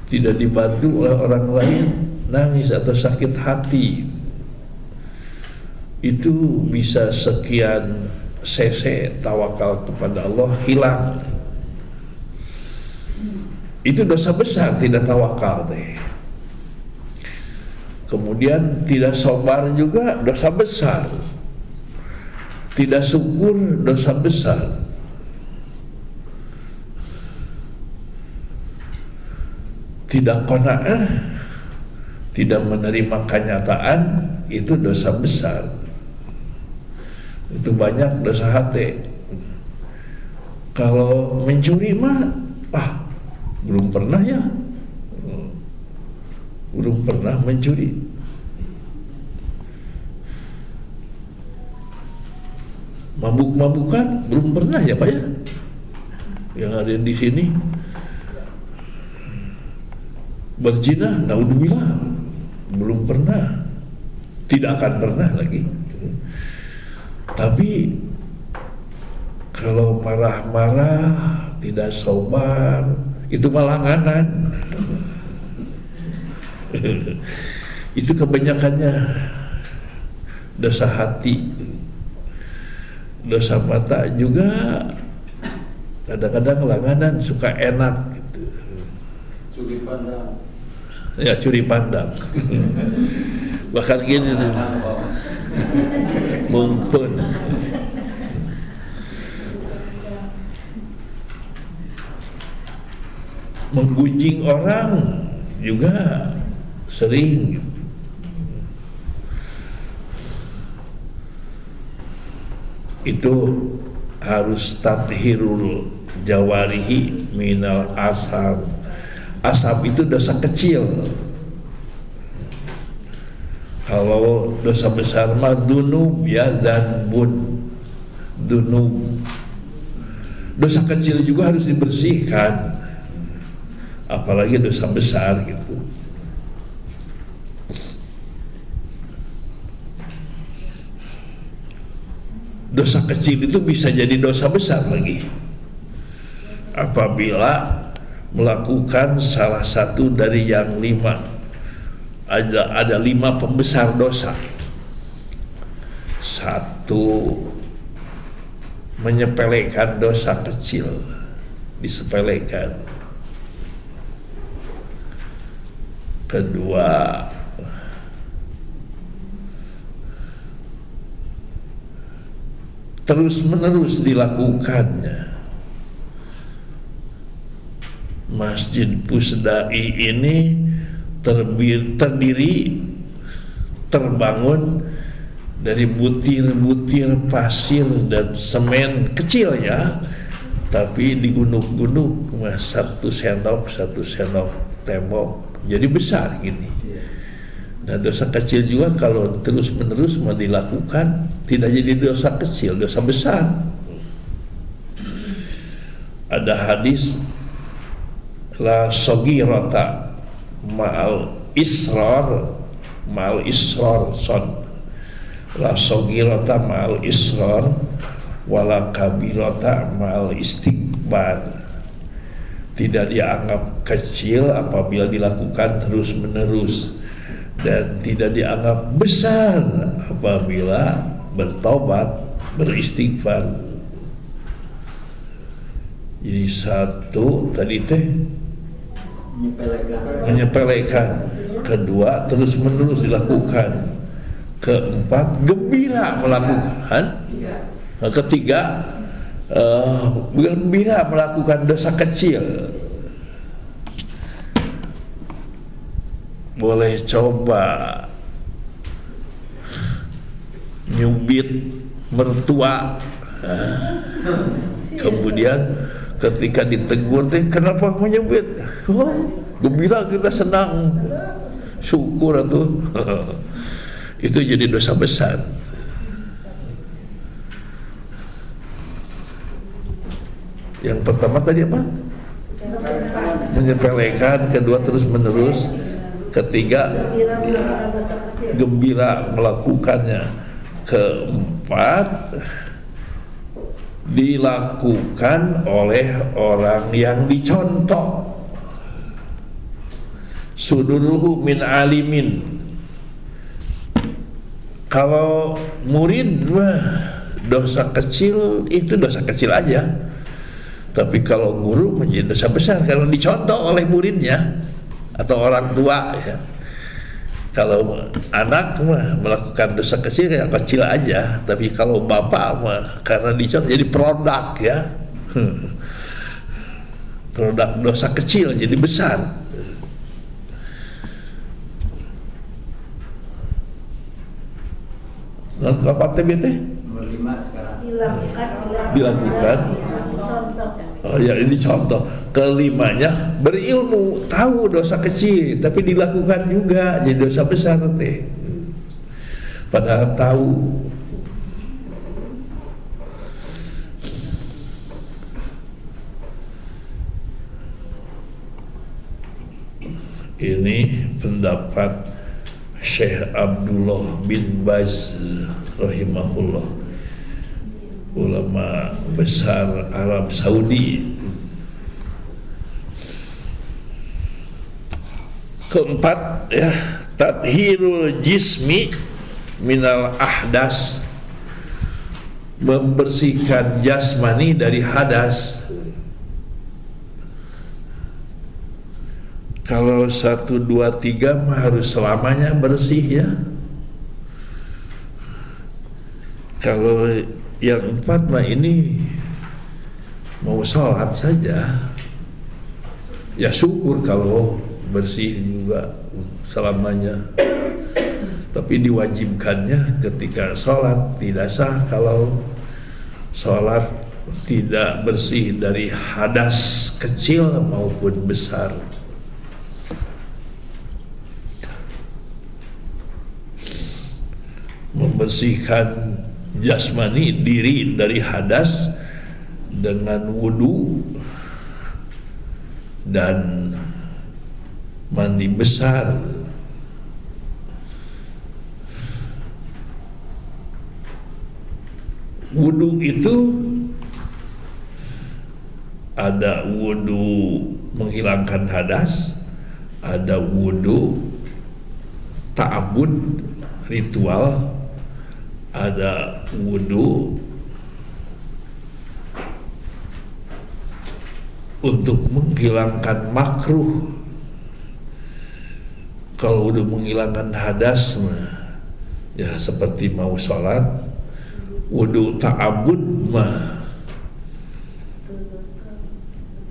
Tidak dibantu oleh orang lain, nangis atau sakit hati. itu bisa sekian cc tawakal kepada Allah hilang. Itu dosa besar tidak tawakal teh. Kemudian tidak sabar juga dosa besar. Tidak syukur dosa besar. Tidak qanaah, tidak menerima kenyataan, itu dosa besar. Itu banyak dosa hati. Kalau mencuri mah belum pernah ya, belum pernah mencuri. Mabuk-mabukan belum pernah ya Pak ya, yang ada di sini. Berzina, naudzubillah, belum pernah, tidak akan pernah lagi. Tapi kalau marah-marah, tidak sabar, itu malanganan. Itu kebanyakannya dosa hati. Dosa mata juga kadang-kadang langganan, suka enak gitu.
Curi pandang.
Ya, curi pandang. Bahkan gini tuh. Mumpun. Menggunjing orang juga sering. Itu harus tathirul jawarihi minal asam. Asam itu dosa kecil. Kalau dosa besar mah dunub ya, dan bun dunub. Dosa kecil juga harus dibersihkan, apalagi dosa besar gitu. Dosa kecil itu bisa jadi dosa besar lagi apabila melakukan salah satu dari yang 5. Ada 5 pembesar dosa. 1, menyepelekan dosa kecil, disepelekan. 2, terus-menerus dilakukannya. Masjid Pusdai ini terdiri, terbangun dari butir-butir pasir dan semen kecil ya, tapi digunuk-gunuk, satu sendok tembok, jadi besar gini. Nah, dosa kecil juga kalau terus-menerus mau dilakukan tidak jadi dosa kecil, dosa besar. Ada hadis la sogirata ma'al israr sod, la sogirata ma'al israr wala kabirata ma'al istighbar. Tidak dianggap kecil apabila dilakukan terus-menerus, dan tidak dianggap besar apabila bertobat, beristighfar. Jadi 1 tadi teh menyepelekan, 2 terus-menerus dilakukan, 4 gembira melakukan, 3 gembira melakukan dosa kecil. Boleh coba nyubit mertua, kemudian ketika ditegur teh, kenapa menyubit? Gembira, kita senang, syukur atuh. Itu jadi dosa besar. Yang pertama tadi apa? Menyepelekan, 2 terus-menerus, 3 gembira melakukannya, 4 dilakukan oleh orang yang dicontoh. Suduruhu min alimin, Kalau murid mah dosa kecil itu dosa kecil aja, tapi kalau guru menjadi dosa besar kalau dicontoh oleh muridnya atau orang tua ya. Kalau anak mah melakukan dosa kecil kayak kecil aja, tapi kalau bapak mah karena dicontoh jadi produk ya. Produk dosa kecil jadi besar. Apa TBT?
Nomor 5 sekarang.
Dilakukan. Oh ya, ini contoh. Kelimanya berilmu, tahu dosa kecil, tapi dilakukan juga jadi dosa besar teh. Padahal tahu. Ini pendapat Syekh Abdullah bin Baz rahimahullah, ulama besar Arab Saudi. Keempat ya, tathhirul jismi minal ahdas, membersihkan jasmani dari hadas. Kalau 1, 2, 3 mah harus selamanya bersih ya. Kalau yang 4 mah ini mau sholat saja ya syukur kalau bersih juga selamanya. Tapi diwajibkannya ketika sholat, tidak sah kalau sholat tidak bersih dari hadas kecil maupun besar. Membersihkan jasmani diri dari hadas dengan wudu dan mandi besar. Wudu itu ada wudu menghilangkan hadas, ada wudu ta'abbud ritual, ada wudu untuk menghilangkan makruh. Kalau wudu menghilangkan hadas ya seperti mau sholat. Wudu ta'abbud mah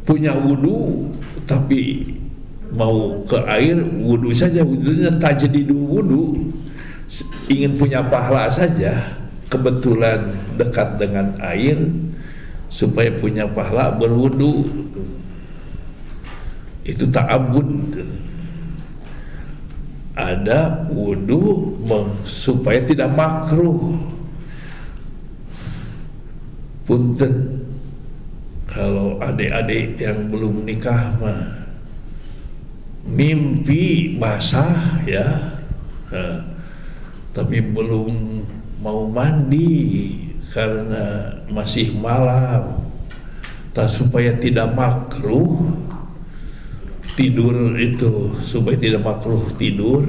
punya wudu tapi mau ke air wudu saja, wudunya tajdidul wudu, ingin punya pahala saja, kebetulan dekat dengan air supaya punya pahala berwudu, itu ta'abbud. Ada wudu supaya tidak makruh. Punten kalau adik-adik yang belum nikah mah mimpi basah ya, tapi belum mau mandi karena masih malam, supaya tidak makruh tidur itu, supaya tidak makruh tidur,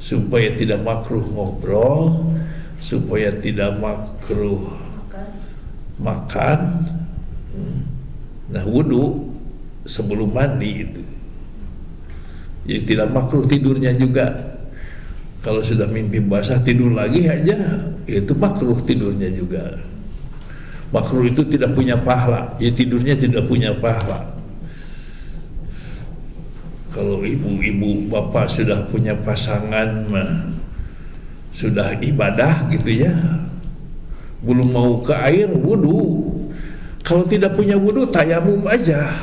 supaya tidak makruh ngobrol, supaya tidak makruh makan. Nah wudu sebelum mandi itu, jadi tidak makruh tidurnya juga. Kalau sudah mimpi basah tidur lagi aja, itu makruh tidurnya juga. Makruh itu tidak punya pahala, ya tidurnya tidak punya pahala. Kalau ibu-ibu bapak sudah punya pasangan mah sudah ibadah gitu ya, belum mau ke air wudu. Kalau tidak punya wudu tayamum aja.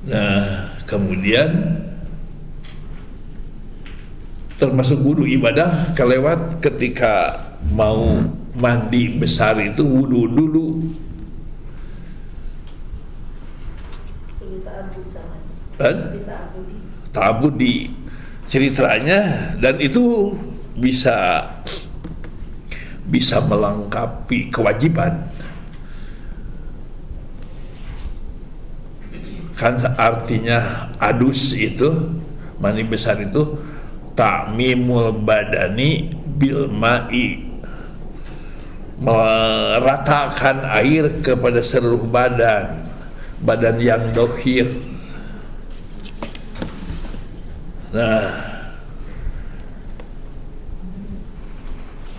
Nah kemudian termasuk wudu ibadah kelewat ketika mau mandi besar itu wudu dulu. Dan ta'abbud di ceritanya, dan itu bisa melengkapi kewajiban. Kan artinya adus itu, mandi besar itu ta'mimul badani bil ma'i, meratakan air kepada seluruh badan yang dohir. Nah,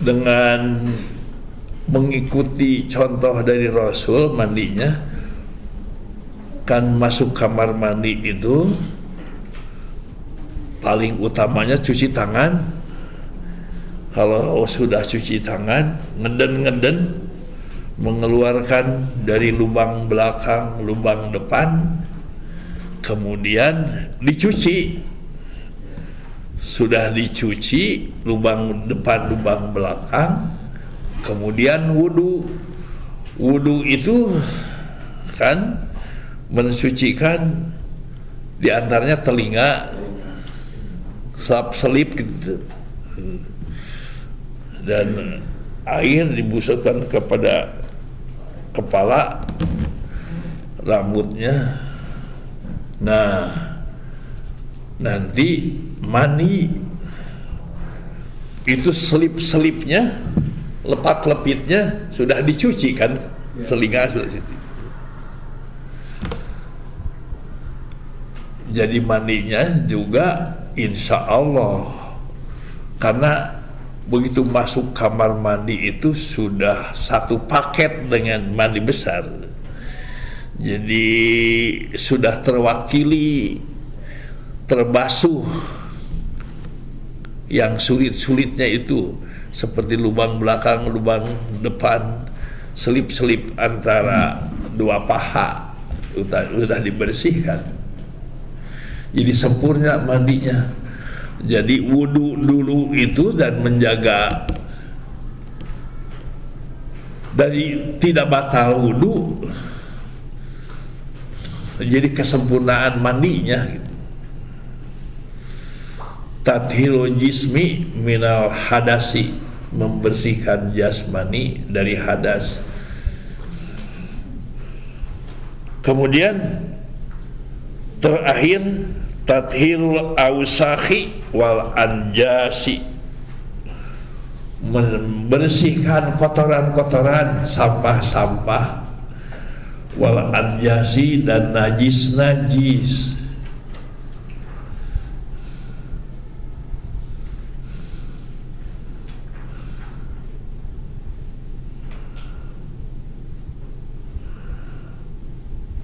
dengan mengikuti contoh dari Rasul mandinya, kan masuk kamar mandi itu paling utamanya cuci tangan. Kalau sudah cuci tangan, ngeden-ngeden, mengeluarkan dari lubang belakang, lubang depan, kemudian dicuci. Sudah dicuci lubang depan, lubang belakang, kemudian wudu. Wudu itu kan mensucikan diantaranya telinga, selap-selip gitu, dan air dibusukkan kepada kepala, rambutnya. Nah, nanti mani itu selip-selipnya, lepat-lepitnya sudah dicuci kan, telinga sudah dicuci. Jadi mandinya juga insya Allah, karena begitu masuk kamar mandi itu sudah satu paket dengan mandi besar. Jadi sudah terwakili, terbasuh yang sulit-sulitnya itu, seperti lubang belakang, lubang depan, selip-selip antara dua paha sudah dibersihkan. Jadi sempurna mandinya. Jadi wudu dulu itu dan menjaga dari tidak batal wudu, jadi kesempurnaan mandinya gitu. Tathirul jismi minal hadasi, membersihkan jasmani dari hadas. Kemudian terakhir tathirul ausakhi wal anjasi, membersihkan kotoran-kotoran, sampah-sampah, wal anjasi, dan najis-najis.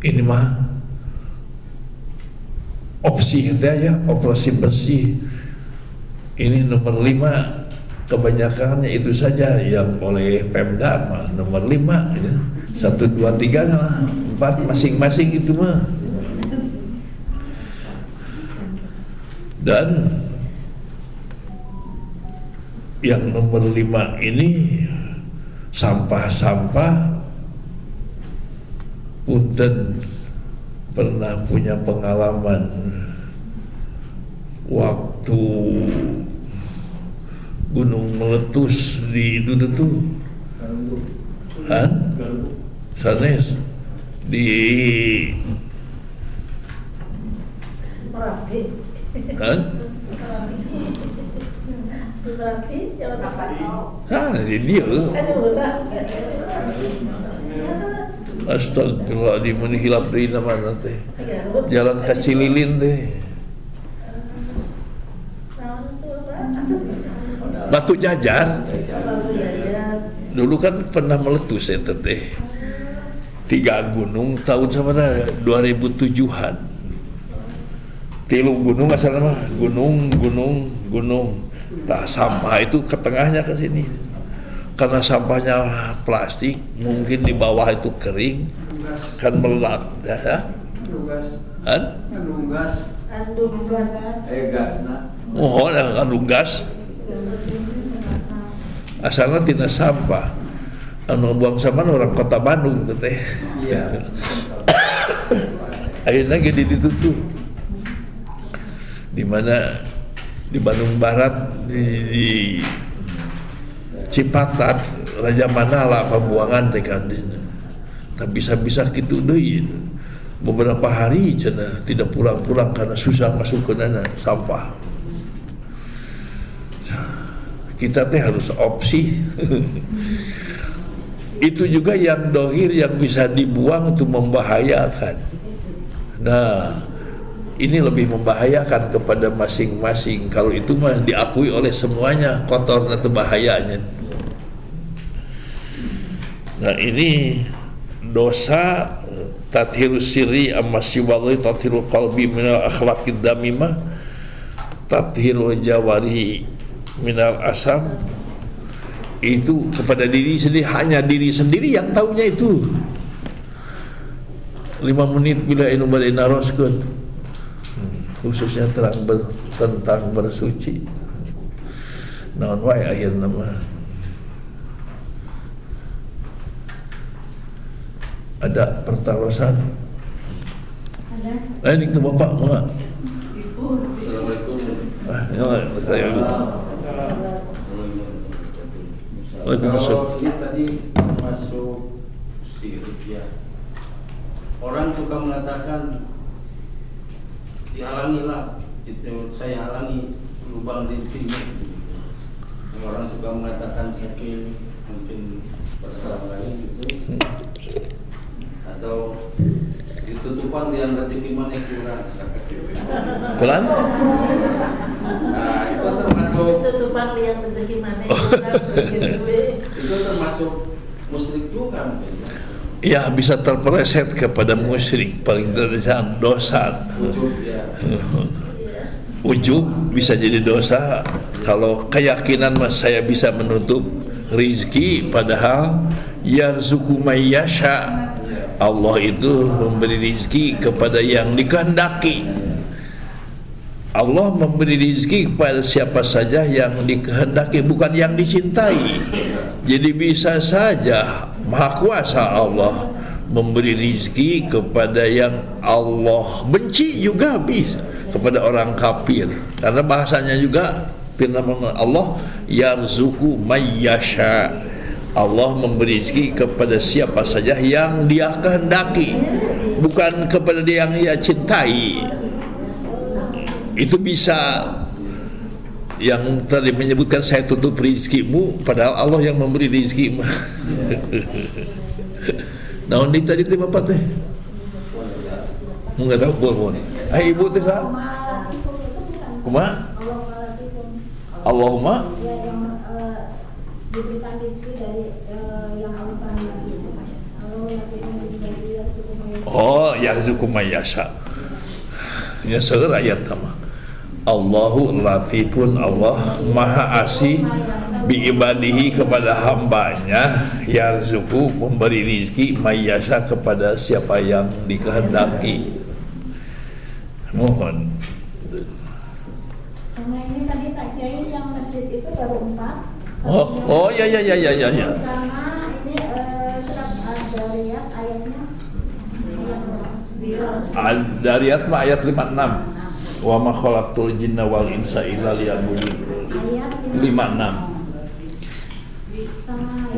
Ini mah opsi kita ya, operasi bersih. Ini nomor 5, kebanyakannya itu saja yang oleh Pemda mah nomor 5 ya. 1, 2, 3 lah, 4 masing-masing itu mah. Dan yang nomor 5 ini sampah-sampah, punten pernah punya pengalaman waktu gunung meletus di itu tuh kan sanes di
Merapi
kan
Merapi Jawa Tengah.
sana di dia. Astagfirullahaladzim, ini hilap dari mana teh? Jalan Kaki Lilin teh, Batu Jajar. Dulu kan pernah meletus itu teh 3 gunung tahun sama 2007-an. 3 gunung asalnya mah gunung. Nah, sampah itu ke tengahnya ke sini. Karena sampahnya plastik, mungkin di bawah itu kering, kan melelat ya. Mohon kandung gas. Asalnya tidak sampah. Anu buang sampah orang kota Bandung teh. Iya. Akhirnya jadi ditutup. Di mana di Bandung Barat di Cipatat, Raja Manala pembuangan teh kan. Tak bisa gitu deui. Beberapa hari cenah tidak pulang-pulang karena susah masuk ke sana sampah. Kita teh harus opsi. Itu juga yang dohir yang bisa dibuang itu membahayakan. Nah, ini lebih membahayakan kepada masing-masing. Kalau itu mah diakui oleh semuanya kotor atau bahayanya. Nah, ini dosa tathirus sirri amma siwallahi tathirul qalbi minal akhlaqid damimah tathirul jawarihi minal asam. Itu kepada diri sendiri, hanya diri sendiri yang tahunya itu. 5 menit bila inubal inaroskeun, khususnya tentang bersuci. Naon wae akhirna mah ada pertarosan. Ada. Ini ke bapak mah.
Assalamualaikum.
Ya,
Kalau ini tadi masuk sirik ya, orang suka mengatakan dihalangilah, itu saya halangi lubang rezekinya. Orang suka mengatakan sakit, mungkin bersalah lain gitu, atau ditutupan yang rezeki mana kurang sekarang.
Kurang?
Nah, itu termasuk
Tutupan yang rezeki mana?
itu termasuk musyrik juga mungkin.
Ya, bisa terpeleset kepada musyrik, paling tidak dosa.
Ujub ya.
Ujub bisa jadi dosa. Kalau keyakinan mas saya bisa menutup rizki, padahal yarzuqu may yasha. Allah itu memberi rizki kepada yang dikehendaki. Allah memberi rizki kepada siapa saja yang dikehendaki, bukan yang dicintai. Jadi bisa saja Maha Kuasa Allah memberi rizki kepada yang Allah benci, juga bisa kepada orang kafir. Karena bahasanya juga firman Allah, yarzuqu may yasha. Allah memberi rezeki kepada siapa saja yang Dia kehendaki, bukan kepada dia yang Dia cintai. Itu bisa yang tadi menyebutkan saya tutup rezekimu, padahal Allah yang memberi rezeki. Nah, ini tadi teh bapak teh enggak tahu boleh. Ibu teh sah? Kumaha? Allahumma
diberikan rezeki dari yang Allah kehendaki. Kalau
yarzuqu may yasha. Ya seueur ayat sama. Allahu latifun, Allah maha asih bi ibadihi kepada hambanya, yarzuqu memberi rezeki may yasha kepada siapa yang dikehendaki. Mohon.
Sama ini tadi Pak Kiai yang masjid itu baru 4.
Oh ya.
Sama ini surat Al-Dariyat ayatnya
Al-Dariyat mah ayat 56. Wa ma khalaqtul jinna wal insa illa liya'budun.
ayat
56.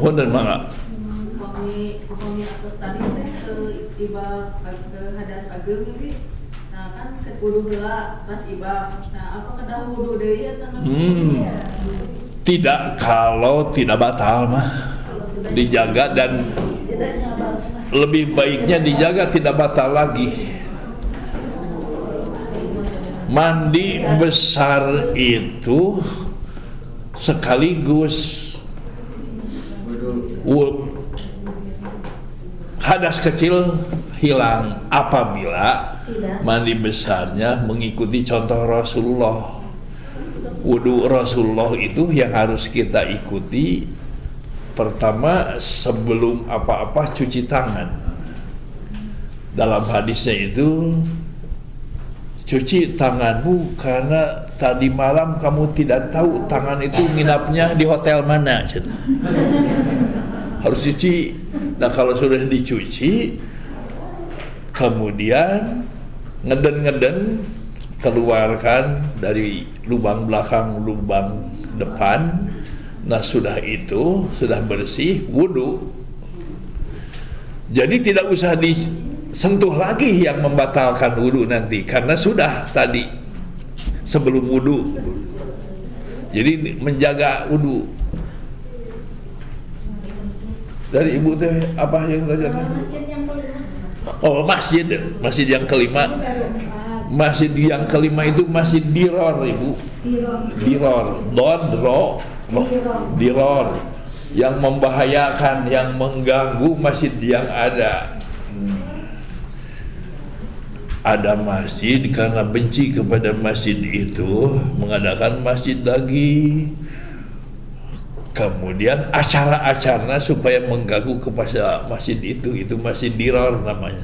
Wonten mangga.
Upami tadi teh iba hadas ageng ini. Nah kan wudu heula pas iba. Nah apa kedah wudu deui eta?
Tidak, kalau tidak batal mah dijaga, dan lebih baiknya dijaga tidak batal lagi. Mandi besar itu sekaligus hadas kecil hilang apabila mandi besarnya mengikuti contoh Rasulullah. Wudu Rasulullah itu yang harus kita ikuti. Pertama, sebelum apa-apa cuci tangan. Dalam hadisnya itu, cuci tanganmu karena tadi malam kamu tidak tahu tangan itu nginapnya di hotel mana. Harus cuci. Nah, kalau sudah dicuci, kemudian ngeden-ngeden, keluarkan dari lubang belakang, lubang depan. Nah, sudah itu, sudah bersih, wudu. Jadi tidak usah disentuh lagi yang membatalkan wudu nanti, karena sudah tadi sebelum wudu Jadi menjaga wudu. Dari ibu teh apa yang tadi?
Masjid yang kelima.
Oh, masjid yang kelima. Masjid yang kelima itu masjid diror, Ibu. Diror. Diror. Yang membahayakan, yang mengganggu masjid yang ada. Ada masjid karena benci kepada masjid itu mengadakan masjid lagi. Kemudian acara-acaranya supaya mengganggu kepada masjid itu masjid diror namanya.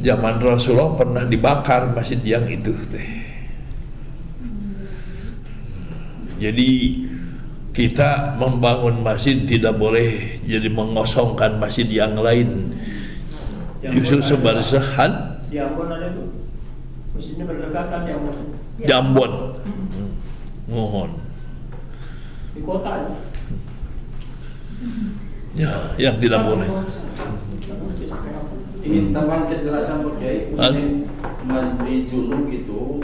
Zaman Rasulullah pernah dibakar masjid yang itu teh. Jadi kita membangun masjid tidak boleh jadi mengosongkan masjid yang lain. Justru sebarisan
Di Ambon ada tuh, masjidnya berdekatan di Ambon.
Jambon. Mohon.
Di kota ya.
Ya, yang tidak boleh.
Ingin tambahan kejelasan Pak Kiai, mandi junub itu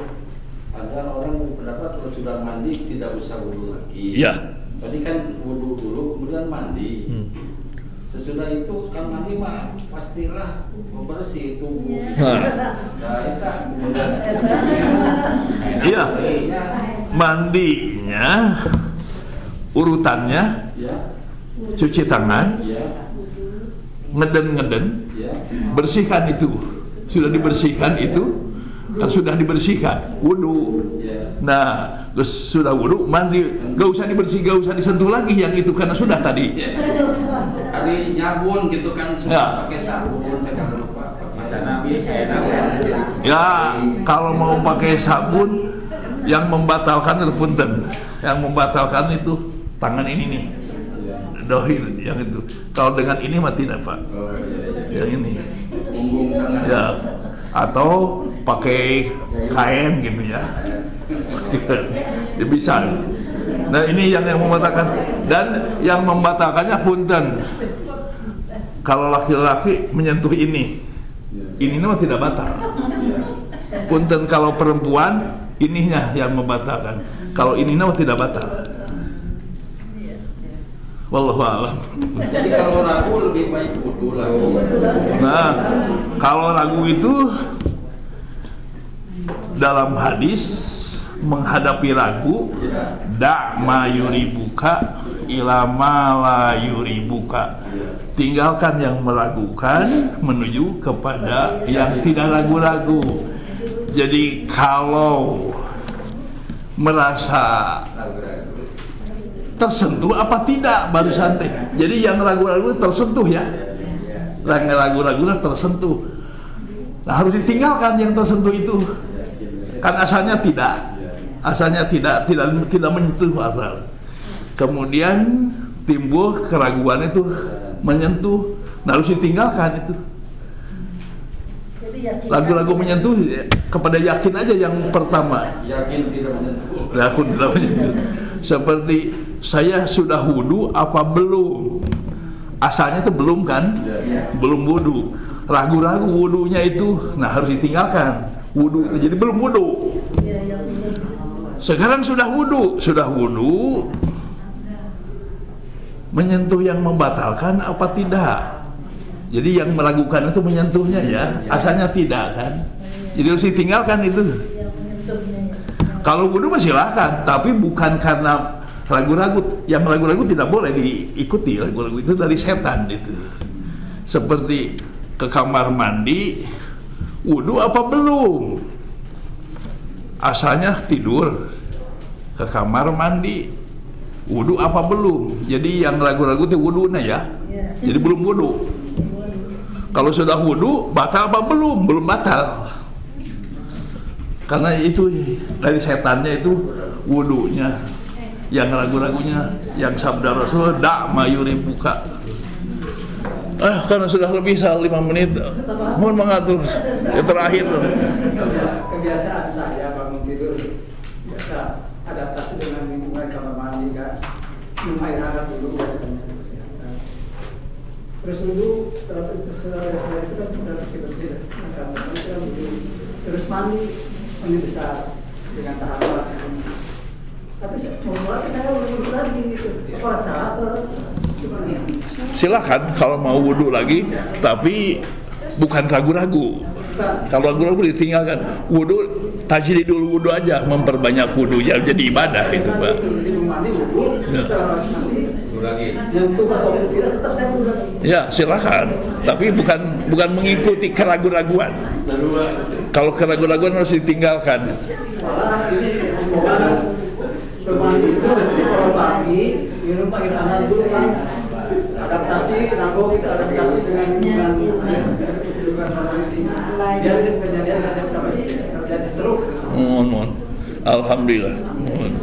ada orang berpendapat kalau sudah mandi tidak usah wudu lagi.
Ya.
Tadi kan wudu dulu kemudian mandi. Sesudah itu kan mandi mah pastilah bersih tubuh. Nah, itu kemudian.
Iya. Mandinya urutannya
Ya.
cuci tangan,
Ya.
ngeden,
Ya.
bersihkan itu. Sudah dibersihkan itu, kan sudah dibersihkan, wudu.
Ya.
Nah, terus sudah wudu, mandi, gak usah gak usah disentuh lagi yang itu karena sudah tadi.
Ya. Tadi nyabun gitu kan sudah
Ya.
pakai sabun, saya kan lupa.
Ya, kalau mau pakai sabun yang membatalkan itu punten. Yang membatalkan itu tangan ini nih. Dohir yang itu. Kalau dengan ini mah tidak, Pak.
Oh, iya.
Yang ini.
Punggung tangan.
Ya. Atau pakai kain gitu ya. Ya bisa. Nah, ini yang membatalkan, dan yang membatalkannya punten. Kalau laki-laki menyentuh ini mah tidak batal. Punten kalau perempuan ininya yang membatalkan. Kalau ini mah tidak batal. Wallahu a'lam.
Jadi kalau ragu lebih baik wudu lagi.
Nah, kalau ragu itu dalam hadis menghadapi ragu, da' ma yuribuka ila ma la yuribuka. Tinggalkan yang meragukan menuju kepada yang tidak ragu-ragu. Jadi kalau merasa tersentuh apa tidak baru santai. Jadi yang ragu-ragu tersentuh ya. Yang ragu-ragu tersentuh. Nah, harus ditinggalkan yang tersentuh itu. Kan asalnya tidak. Asalnya tidak menyentuh asal. Kemudian timbul keraguan itu menyentuh. Nah, harus ditinggalkan itu. Lagu-lagu menyentuh kepada yakin aja yang pertama.
Yakin tidak menyentuh.
Yakin tidak menyentuh. Seperti saya sudah wudu apa belum? Asalnya itu belum kan? Belum wudu. Ragu-ragu wudunya itu, nah harus ditinggalkan. Wudu itu jadi belum wudu. Sekarang sudah wudu, menyentuh yang membatalkan apa tidak? Jadi yang meragukan itu menyentuhnya ya, asalnya tidak kan? Jadi harus ditinggalkan itu. Kalau wudu masih silakan, tapi bukan karena ragu-ragu. Yang ragu-ragu tidak boleh diikuti. Ragu-ragu itu dari setan itu. Seperti ke kamar mandi, wudu apa belum? Asalnya tidur, ke kamar mandi, wudu apa belum? Jadi yang ragu-ragu itu wudunya ya. Jadi belum wudu. Kalau sudah wudu, batal apa belum? Belum batal. Karena itu dari setannya itu wudunya. Yang ragu-ragunya, yang sabda Rasul, da' ma yuribuka. Karena sudah lebih 5 menit, mohon mengatur yang terakhir.
Kebiasaan saya bangun tidur biasa adaptasi dengan lingkungan kamar mandi kan, minum air hangat dulu biasanya. Terus dulu setelah itu kan sudah bersih-bersih kamar mandi kan terus mandi besar dengan tahap Tapi mau mulai saya udah wudhu lagi gitu. Apa salah atau gimana ya?
Silakan kalau mau wudhu lagi, tapi bukan ragu-ragu. Kalau ragu-ragu ditinggalkan. Wudhu, tajdidul wudhu aja, memperbanyak wudhu ya jadi ibadah itu, Pak.
Mandi wudhu, setelah habis mandi yang tuh atau tidak tetap saya wudhu lagi.
Ya silakan, tapi bukan mengikuti keraguan-raguan. Kalau keraguan-raguan harus ditinggalkan.
Malah ini himbawan bermandi itu kalau pagi minum pakai tangan dulu kan. Adaptasi, nago kita adaptasi dengan biar kejadian nggak sampai terjadi stroke.
Mohon. Alhamdulillah. Mohon.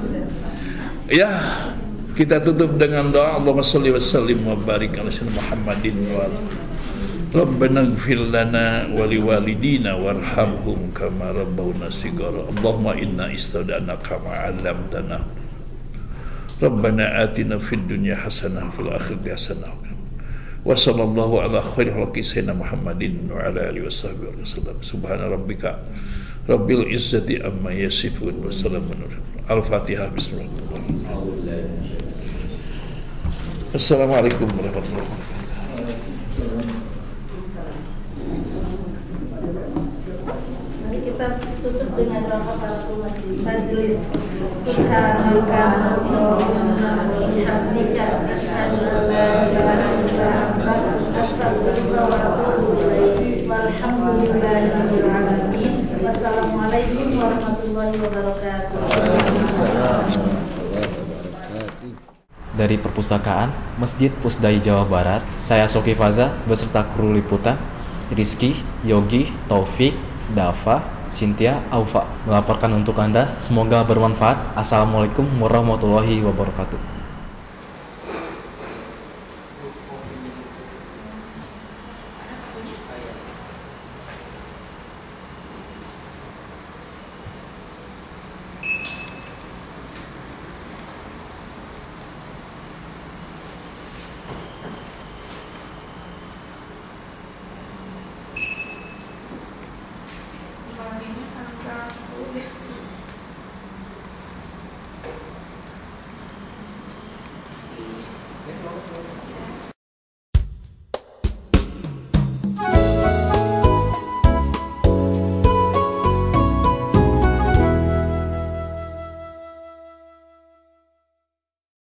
Ya, kita tutup dengan doa. Allahumma shalli wa sallim wa barik ala sayyidina Muhammadin wa Rabbana ighfir lana wa liwalidina warhamhum kama rabbawna shighara. Allahumma inna istaudanaka ma 'allamtana. Rabbana atina fid dunya hasanah fil akhirati hasanah. Wa sallallahu ala khairi khalqi sayyidina Muhammadin wa ala alihi washabbihi wasallam. Subhana rabbika rabbil izzati amma yasifun wa salamun. Al-Fatihah. Bismillahirrahmanirrahim. Assalamualaikum warahmatullahi wabarakatuh.
Mari kita tutup dengan doa kafaratul majelis. Subhanaka Allahumma wa bihamdika asyhadu an la ilaha illa anta astaghfiruka wa atubu ilaik. Walhamdulillahi rabbil alamin. Wassalamualaikum warahmatullahi wabarakatuh.
Dari Perpustakaan Masjid Pusdai Jawa Barat, saya Soki Faza beserta kru liputan Rizky, Yogi, Taufik, Dava, Cynthia, Aufa melaporkan untuk Anda. Semoga bermanfaat. Assalamualaikum warahmatullahi wabarakatuh.